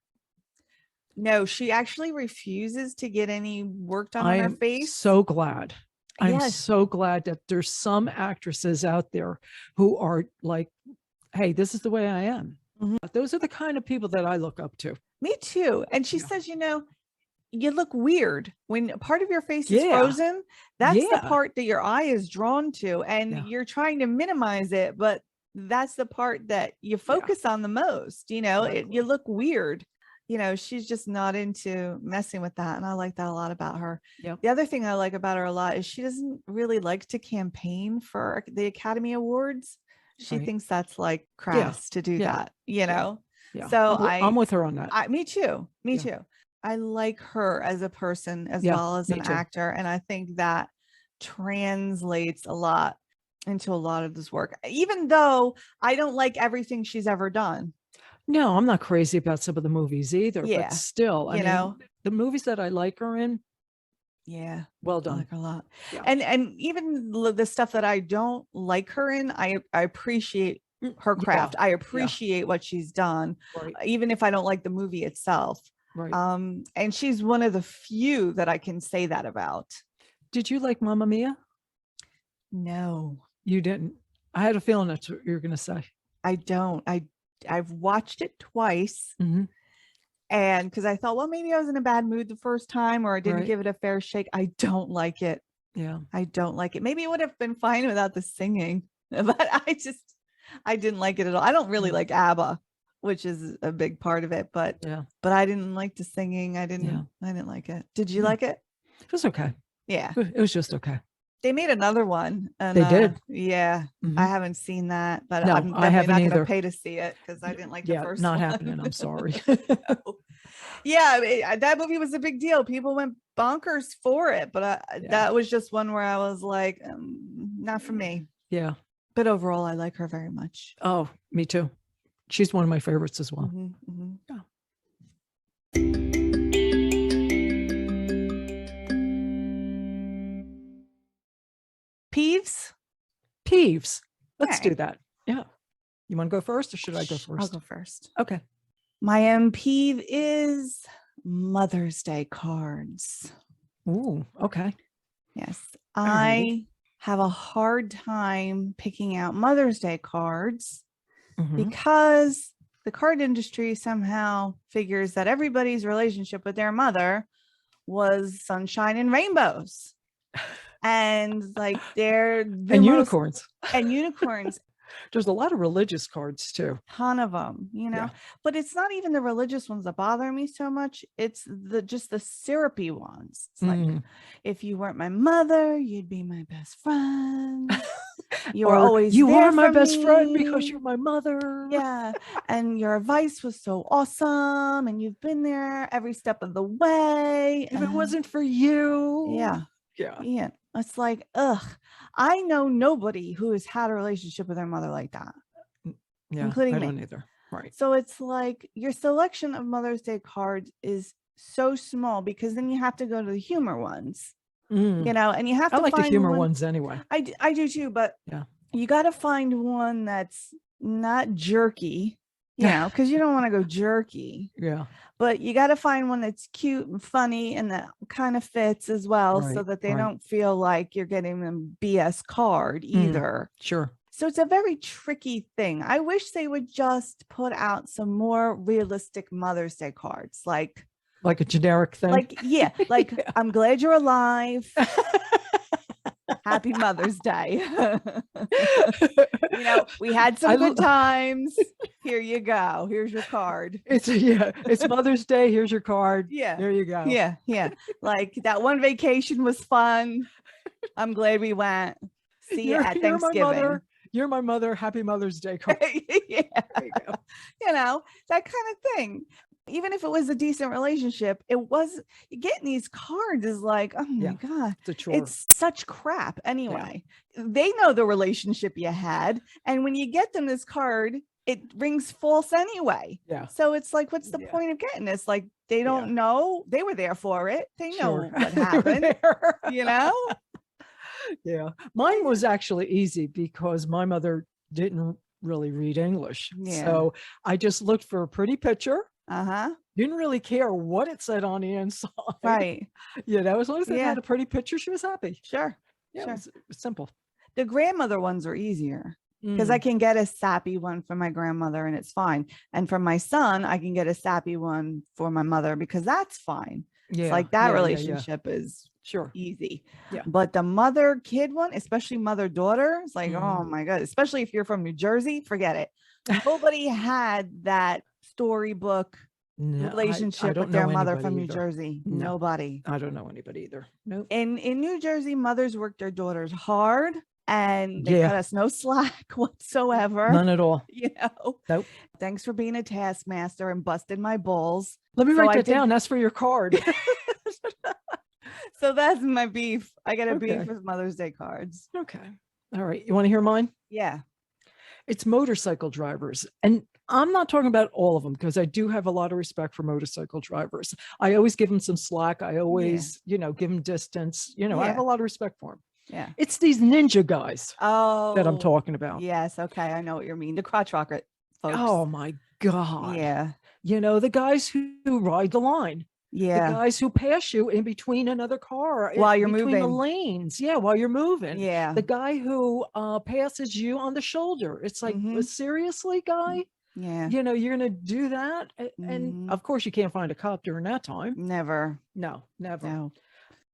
No, she actually refuses to get any work done on her face. So glad. I'm Yes. so glad that there's some actresses out there who are like, hey, this is the way I am. Those are the kind of people that I look up to. Me too. And she says, you look weird when part of your face is frozen. That's the part that your eye is drawn to, and you're trying to minimize it, but that's the part that you focus on the most. Exactly. You look weird. She's just not into messing with that. And I like that a lot about her. Yep. The other thing I like about her a lot is she doesn't really like to campaign for the Academy Awards. She thinks that's like crass to do that, Yeah. So I'm with her on that. Me too. Me too. I like her as a person as well as an actor. And I think that translates a lot into a lot of this work, even though I don't like everything she's ever done. No, I'm not crazy about some of the movies either, but still, I mean, the movies that I like her in. Yeah. Well done. I like her a lot. Yeah. And even the stuff that I don't like her in, I appreciate her craft. I appreciate what she's done, even if I don't like the movie itself. Right. And she's one of the few that I can say that about. Did you like Mamma Mia? No. You didn't? I had a feeling that's what you were going to say. I don't. I've watched it twice. And because I thought, well, maybe I was in a bad mood the first time, or I didn't give it a fair shake. I don't like it. Yeah. I don't like it. Maybe it would have been fine without the singing, but I didn't like it at all. I don't really like ABBA, which is a big part of it, but I didn't like the singing. I didn't like it. Did you like it? It was okay. Yeah. It was just okay. They made another one. And, they did. Yeah. I haven't seen that, but no, I'm I haven't not either. going to pay to see it because I didn't like the first one. Not happening. I'm sorry. Yeah. That movie was a big deal. People went bonkers for it, but that was just one where I was like, not for me. Yeah. But overall, I like her very much. Oh, me too. She's one of my favorites as well. Yeah. Peeves. Let's do that. Yeah. You want to go first, or should I go first? I'll go first. Okay. My peeve is Mother's Day cards. Ooh, okay. Yes. I have a hard time picking out Mother's Day cards because the card industry somehow figures that everybody's relationship with their mother was sunshine and rainbows. And like and unicorns. There's a lot of religious cards too. Ton of them, but it's not even the religious ones that bother me so much. It's just the syrupy ones. It's like, if you weren't my mother, you'd be my best friend. You are my best friend because you're my mother. Yeah. And your advice was so awesome. And you've been there every step of the way. If it wasn't for you. Yeah. Yeah. It's like, I know nobody who has had a relationship with their mother like that. Yeah, including I me. don't either. Right. So it's like your selection of Mother's Day cards is so small because then you have to go to the humor ones, and you have to I like find the humor ones anyway. I do too, but you got to find one that's not jerky, because you don't want to go jerky. Yeah. But you got to find one that's cute and funny and that kind of fits as well, so that they don't feel like you're getting them BS card either. Sure. So it's a very tricky thing. I wish they would just put out some more realistic Mother's Day cards, like a generic thing. Like I'm glad you're alive. Happy Mother's Day. We had some good times. Here you go. Here's your card. It's Mother's Day. Here's your card. Yeah. There you go. Yeah. Like that one vacation was fun. I'm glad we went. See you at Thanksgiving. You're my mother. Happy Mother's Day card. Yeah. There you go. That kind of thing. Even if it was a decent relationship, getting these cards is like, oh my God, it's such crap. Anyway, they know the relationship you had. And when you get them this card, it rings false anyway. Yeah. So it's like, what's the point of getting this? Like, they don't know. They were there for it. They know what happened, you know? Yeah. Mine was actually easy because my mother didn't really read English. Yeah. So I just looked for a pretty picture. Uh-huh. Didn't really care what it said on the inside. Right. You know, as long as it had a pretty picture, she was happy. Sure. Yeah, sure. It was simple. The grandmother ones are easier because I can get a sappy one for my grandmother and it's fine. And for my son, I can get a sappy one for my mother because that's fine. Yeah. It's like that relationship is easy. Yeah. But the mother kid one, especially mother daughter, it's like, oh my God, especially if you're from New Jersey, forget it. Nobody had that storybook relationship with their mother from New Jersey. No. Nobody. I don't know anybody either. Nope. In New Jersey, mothers work their daughters hard and they cut us no slack whatsoever. None at all. You know. Nope. Thanks for being a taskmaster and busting my balls. Let me write that down. That's for your card. So that's my beef. I got a beef with Mother's Day cards. Okay. All right. You want to hear mine? Yeah. It's motorcycle drivers. And I'm not talking about all of them because I do have a lot of respect for motorcycle drivers. I always give them some slack. I always, give them distance. I have a lot of respect for them. Yeah. It's these ninja guys that I'm talking about. Yes. Okay. I know what you mean. The crotch rocket folks. Oh my God. Yeah. The guys who ride the line. Yeah. The guys who pass you in between another car while you're between moving the lanes. Yeah, while you're moving. Yeah. The guy who passes you on the shoulder. It's like, seriously, guy? Yeah. You're going to do that? And of course, you can't find a cop during that time. Never. No, never. No.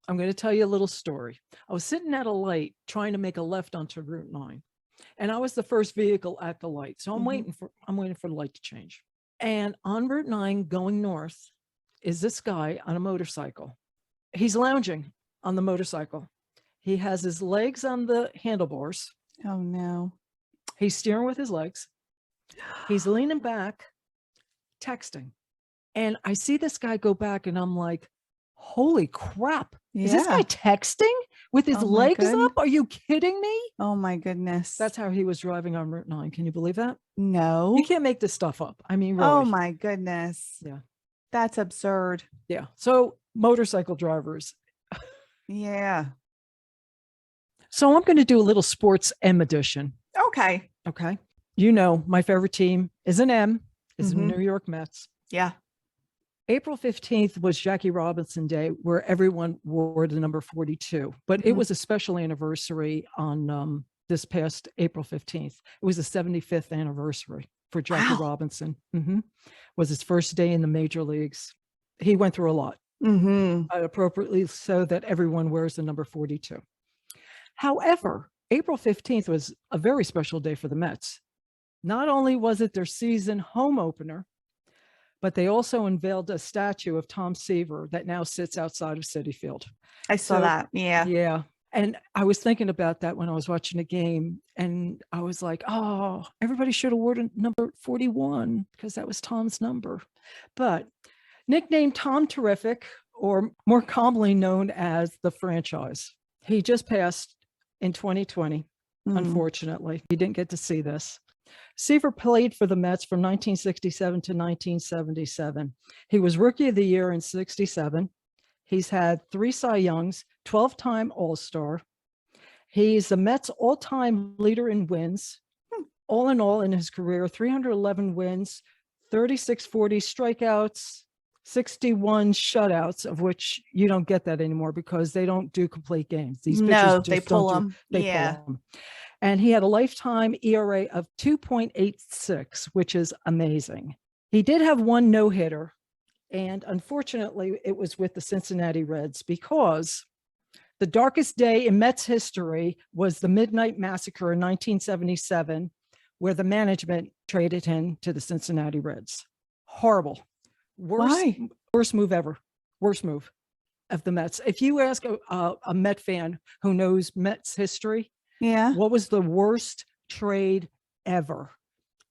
I'm going to tell you a little story. I was sitting at a light trying to make a left onto Route 9. And I was the first vehicle at the light. So I'm waiting for the light to change. And on Route 9 going north is this guy on a motorcycle. He's lounging on the motorcycle. He has his legs on the handlebars. Oh no. He's steering with his legs. He's leaning back, texting. And I see this guy go back and I'm like, holy crap. Is this guy texting with his legs up? Are you kidding me? Oh my goodness. That's how he was driving on Route 9. Can you believe that? No. You can't make this stuff up. I mean, really. Oh my goodness. Yeah. That's absurd. Yeah. So motorcycle drivers. Yeah. So I'm going to do a little sports M edition. Okay. Okay. My favorite team is an M, is the New York Mets. Yeah. April 15th was Jackie Robinson Day, where everyone wore the number 42. But it was a special anniversary on this past April 15th. It was the 75th anniversary for Jackie Robinson. Was his first day in the major leagues. He went through a lot, appropriately so that everyone wears the number 42. However, April 15th was a very special day for the Mets. Not only was it their season home opener, but they also unveiled a statue of Tom Seaver that now sits outside of Citi Field. I saw that. Yeah. Yeah. And I was thinking about that when I was watching the game, and I was like, oh, everybody should have worn number 41 because that was Tom's number. But nicknamed Tom Terrific, or more commonly known as the franchise, he just passed in 2020. Unfortunately, he didn't get to see this. Seaver played for the Mets from 1967 to 1977. He was Rookie of the Year in 67. He's had 3 Cy Youngs, 12-time All-Star. He's the Mets' all-time leader in wins. All in all, in his career, 311 wins, 3640 strikeouts, 61 shutouts, of which you don't get that anymore because they don't do complete games. These pitchers just they pull them. Pull them. And he had a lifetime ERA of 2.86, which is amazing. He did have 1 no-hitter. And unfortunately, it was with the Cincinnati Reds because the darkest day in Mets history was the Midnight Massacre in 1977, where the management traded him to the Cincinnati Reds. Horrible. Worst move ever. Worst move of the Mets. If you ask a Met fan who knows Mets history, what was the worst trade ever?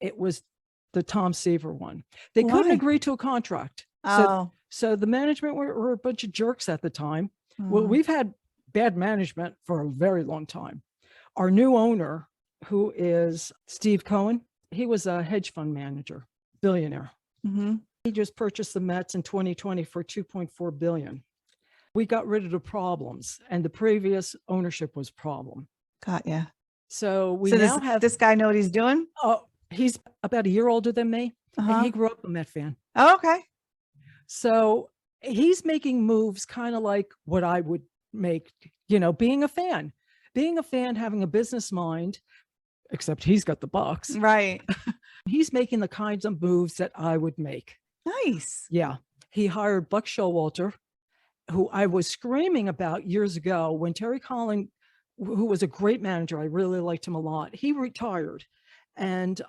It was the Tom Seaver one. They couldn't agree to a contract. So the management were a bunch of jerks at the time. Well, we've had bad management for a very long time. Our new owner, who is Steve Cohen, he was a hedge fund manager, billionaire. Mm-hmm. He just purchased the Mets in 2020 for $2.4 billion. We got rid of the problems, and the previous ownership was problem. Got ya. So we So now does have this guy know what he's doing? Oh, he's about a year older than me, and he grew up a Met fan. Oh, okay. So he's making moves kind of like what I would make, being a fan, having a business mind, except he's got the bucks. Right. He's making the kinds of moves that I would make. Nice. Yeah. He hired Buck Showalter, who I was screaming about years ago when Terry Collin, who was a great manager, I really liked him a lot. He retired. And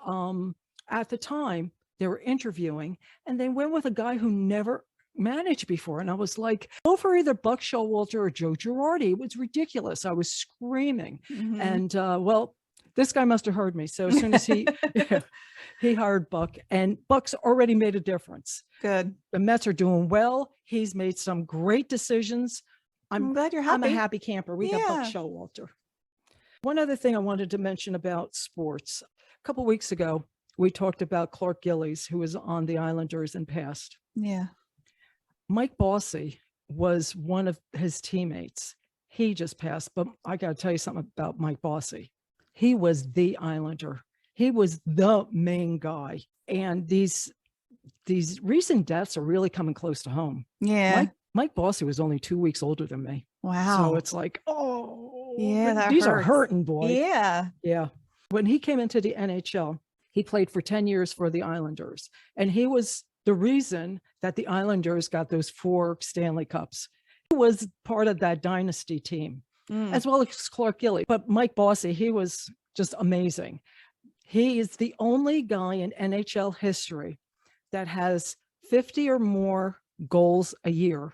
at the time, they were interviewing, and they went with a guy who never managed before. And I was like, go for either Buck Showalter or Joe Girardi. It was ridiculous. I was screaming. Mm-hmm. And well, this guy must have heard me. So as soon as he hired Buck, and Buck's already made a difference. Good. The Mets are doing well. He's made some great decisions. I'm glad you're happy. I'm a happy camper. We got Buck Showalter. One other thing I wanted to mention about sports. A couple of weeks ago, we talked about Clark Gillies, who was on the Islanders and passed. Yeah. Mike Bossy was one of his teammates. He just passed, but I got to tell you something about Mike Bossy. He was the Islander. He was the main guy. And these recent deaths are really coming close to home. Yeah. Mike Bossy was only 2 weeks older than me. Wow. So it's like, oh, yeah, these are hurting, boy. Yeah. Yeah. When he came into the NHL, he played for 10 years for the Islanders. And he was the reason that the Islanders got those 4 Stanley Cups. He was part of that dynasty team, as well as Clark Gillies. But Mike Bossy, he was just amazing. He is the only guy in NHL history that has 50 or more goals a year,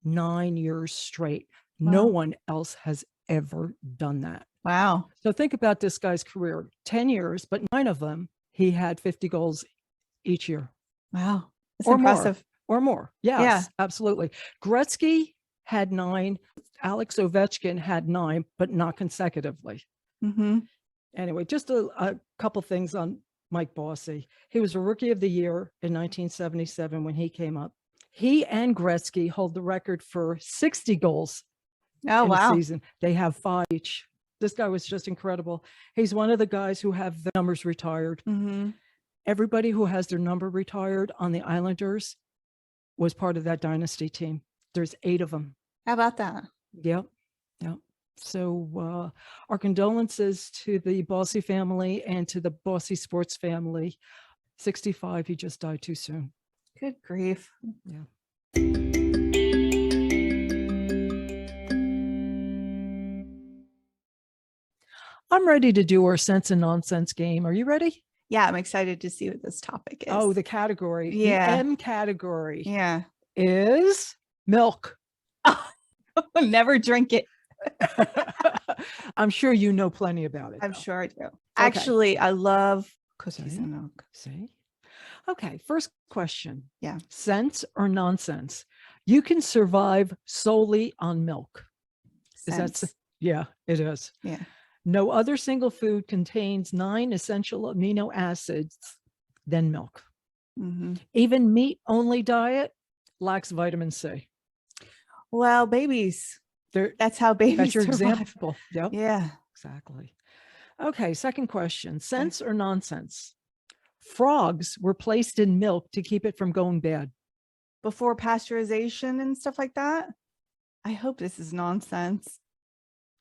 9 years straight. Wow. No one else has ever done that. Wow. So think about this guy's career, 10 years, but 9 of them, he had 50 goals each year. Wow. That's or impressive. More. Or more. Yes, yeah, absolutely. Gretzky had 9. Alex Ovechkin had 9, but not consecutively. Mm-hmm. Anyway, just a couple things on Mike Bossy. He was a Rookie of the Year in 1977 when he came up. He and Gretzky hold the record for 60 goals in a season. They have 5 each. This guy was just incredible. He's one of the guys who have the numbers retired. Mm-hmm. Everybody who has their number retired on the Islanders was part of that dynasty team. There's 8 of them. How about that? Yep. Yep. So our condolences to the Bossy family and to the Bossy sports family. 65, he just died too soon. Good grief. Yeah. I'm ready to do our sense and nonsense game. Are you ready? Yeah, I'm excited to see what this topic is. Oh, the category. Yeah. The M category. Yeah. Is milk. Never drink it. I'm sure you know plenty about it. I'm sure I do. Okay. Actually, I love cookies and milk. See? Okay, first question. Yeah. Sense or nonsense? You can survive solely on milk. Sense. Yeah, it is. Yeah. No other single food contains 9 essential amino acids than milk. Mm-hmm. Even meat-only diet lacks vitamin C. Well, babies. That's how babies That's your survive. example. Yep. Yeah. Exactly. Okay, second question. Sense or nonsense? Frogs were placed in milk to keep it from going bad. Before pasteurization and stuff like that? I hope this is nonsense.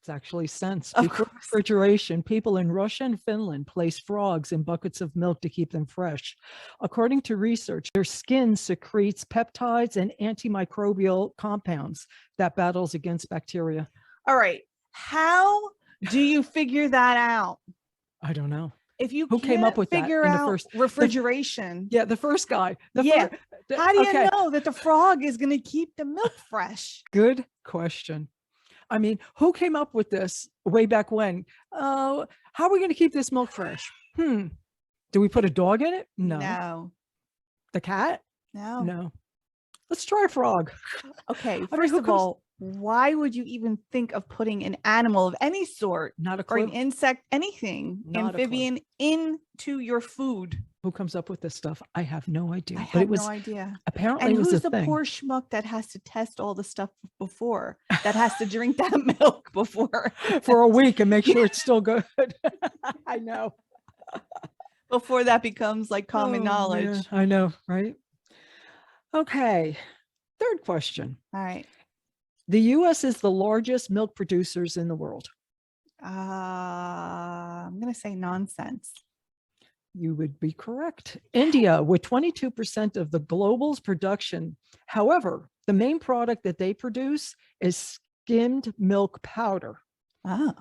It's actually sense. Before refrigeration, people in Russia and Finland place frogs in buckets of milk to keep them fresh. According to research, their skin secretes peptides and antimicrobial compounds that battles against bacteria. All right. How do you figure that out? I don't know. If you Who came up with that figure in out the first refrigeration. the first guy. How do you know that the frog is going to keep the milk fresh? Good question. I mean, who came up with this way back when? How are we going to keep this milk fresh? Do we put a dog in it? No. No. The cat? No. No. Let's try a frog. Okay. First of all, why would you even think of putting an animal of any sort Not a or an clue. insect, anything, Not a clue. amphibian into your food? Who comes up with this stuff? I have no idea. I But it have was no idea. apparently And it was who's a the thing. poor schmuck that has to test all the stuff before, that has to drink that milk before For a week and make sure it's still good. I know. before that becomes like common knowledge. Man, I know, right? Okay. Third question. All right. The US is the largest milk producers in the world. I'm going to say nonsense. You would be correct. India, with 22% of the global's production. However, the main product that they produce is skimmed milk powder. Oh,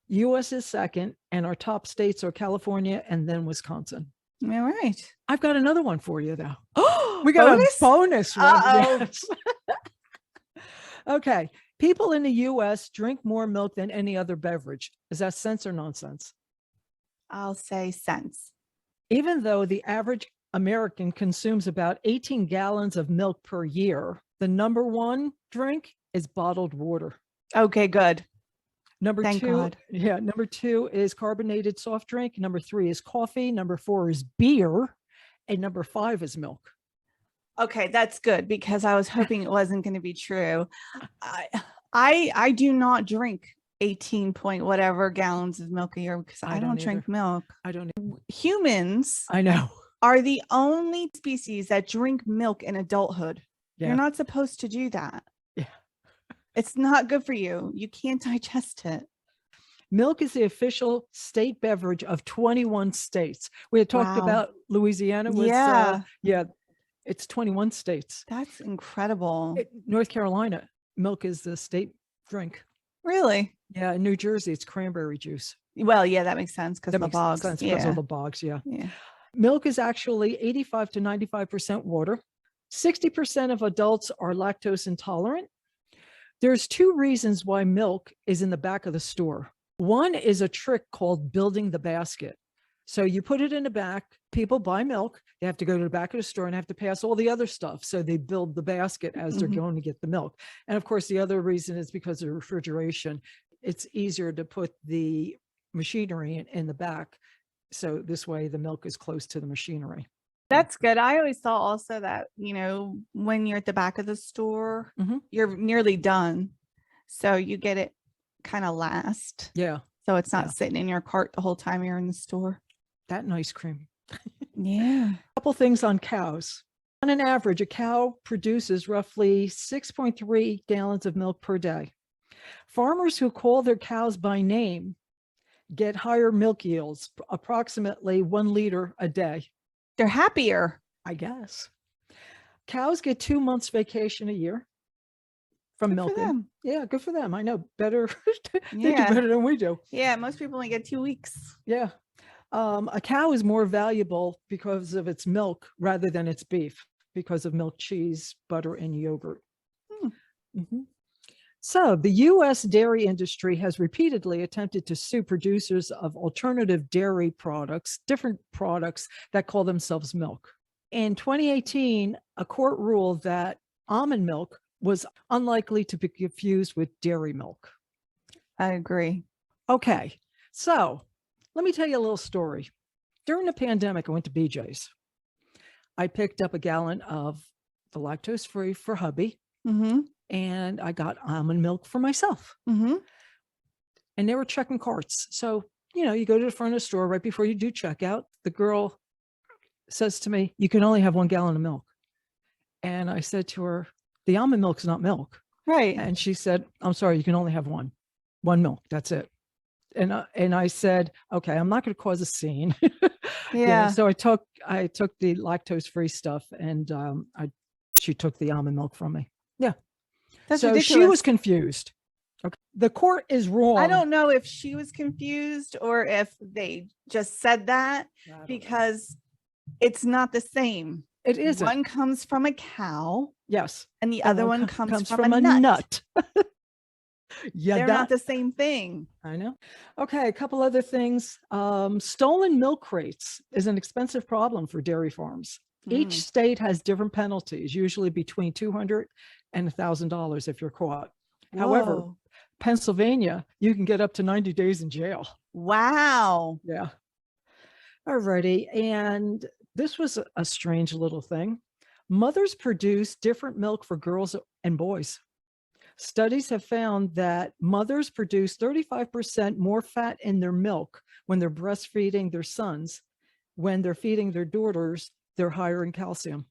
US is second, and our top states are California and then Wisconsin. all right. I've got another one for you, though. Oh, We got a bonus one. Uh-oh. Yes. Okay. People in the US drink more milk than any other beverage. Is that sense or nonsense? I'll say sense. Even though the average American consumes about 18 gallons of milk per year, the number one drink is bottled water. Okay, good. Thank two, God. Yeah, number 2 is carbonated soft drink. Number 3 is coffee. Number 4 is beer. And number 5 is milk. Okay, that's good because I was hoping it wasn't going to be true. I do not drink 18 point whatever gallons of milk a year because I don't drink milk. I don't. Humans, I know, are the only species that drink milk in adulthood. Yeah. You're not supposed to do that. Yeah. It's not good for you. You can't digest it. Milk is the official state beverage of 21 states. We had talked about Louisiana. Was, yeah, it's 21 states. That's incredible. North Carolina, milk is the state drink. Really? Yeah, in New Jersey, it's cranberry juice. Well, yeah, that makes sense because of the bogs. Because of the bogs, yeah. Yeah. Milk is actually 85 to 95% water. 60% of adults are lactose intolerant. There's 2 reasons why milk is in the back of the store. One is a trick called building the basket. So you put it in the back, people buy milk, they have to go to the back of the store and have to pass all the other stuff. So they build the basket as they're going to get the milk. And of course, the other reason is because of refrigeration. It's easier to put the machinery in the back. So this way the milk is close to the machinery. That's good. I always thought also that, when you're at the back of the store, you're nearly done. So you get it kind of last. Yeah. So it's not sitting in your cart the whole time you're in the store. That and ice cream. Yeah. A couple things on cows. On an average, a cow produces roughly 6.3 gallons of milk per day. Farmers who call their cows by name get higher milk yields, approximately 1 liter a day. They're happier, I guess. Cows get 2 months vacation a year from milking. Yeah, good for them. I know, better. They do better than we do. Yeah, most people only get 2 weeks. Yeah. A cow is more valuable because of its milk rather than its beef, because of milk, cheese, butter, and yogurt. So the U.S. dairy industry has repeatedly attempted to sue producers of alternative dairy products, different products that call themselves milk. In 2018, a court ruled that almond milk was unlikely to be confused with dairy milk. I agree. Okay, so let me tell you a little story. During the pandemic, I went to BJ's. I picked up a gallon of the lactose-free for hubby. And I got almond milk for myself. And they were checking carts. So, you go to the front of the store right before you do checkout. The girl says to me, "You can only have 1 gallon of milk." And I said to her, "The almond milk is not milk." Right. And she said, "I'm sorry, you can only have one milk. That's it." And I said, "Okay, I'm not going to cause a scene." So I took the lactose-free stuff, and she took the almond milk from me. Yeah. That's so ridiculous. She was confused. Okay. The court is wrong. I don't know if she was confused or if they just said that because it's not the same. It isn't. One comes from a cow. Yes. And the other one comes from a nut. Yeah, they're not the same thing. I know. Okay, a couple other things. Stolen milk crates is an expensive problem for dairy farms. Each state has different penalties, usually between $200 and $1,000 if you're caught. However, Whoa. Pennsylvania, you can get up to 90 days in jail. Wow. Yeah. All righty. And this was a strange little thing. Mothers produce different milk for girls and boys. Studies have found that mothers produce 35% more fat in their milk when they're breastfeeding their sons. When they're feeding their daughters, they're higher in calcium.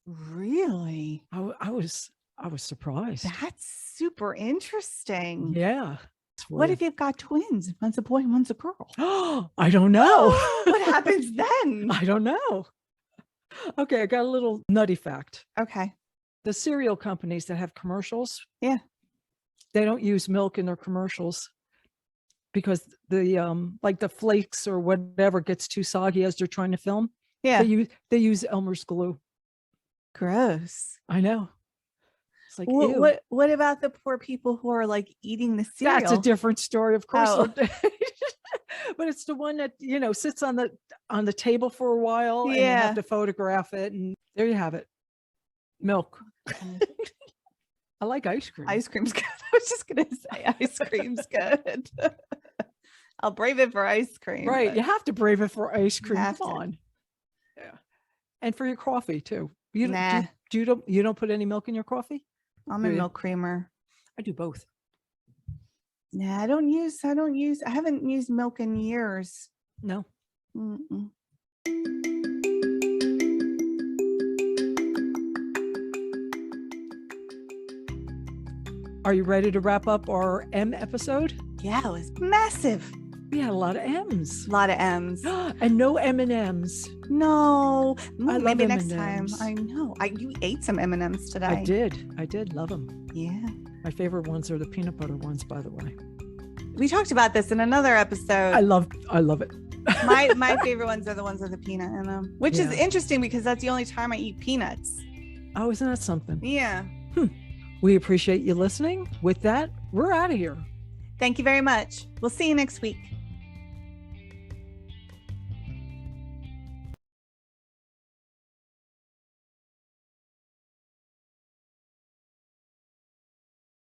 Really? I was surprised. That's super interesting. Yeah. What if you've got twins? One's a boy, one's a girl. I don't know. What happens then? I don't know. Okay, I got a little nutty fact. Okay. The cereal companies that have commercials, yeah, they don't use milk in their commercials because the like the flakes or whatever gets too soggy as they're trying to film. Yeah. They use Elmer's glue. Gross. I know. It's like, what about the poor people who are like eating the cereal? That's a different story, of course. Oh. But it's the one that, sits on the table for a while and you have to photograph it. And there you have it. Milk. I like ice cream. Ice cream's good. I was just going to say ice cream's good. I'll brave it for ice cream. Right. But... You have to brave it for ice cream. Come on. Yeah. And for your coffee too. You don't put any milk in your coffee? I'm a milk creamer. I do both. Nah, I haven't used milk in years. No. Mm-mm. Are you ready to wrap up our M episode? Yeah, it was massive. We had a lot of M's. A lot of M's. And no M&Ms. No. Maybe next time. I know. You ate some M&Ms today. I did love them. Yeah. My favorite ones are the peanut butter ones, by the way. We talked about this in another episode. I love it. my favorite ones are the ones with the peanut in them, which is interesting because that's the only time I eat peanuts. Oh, isn't that something? Yeah. We appreciate you listening. With that, we're out of here. Thank you very much. We'll see you next week.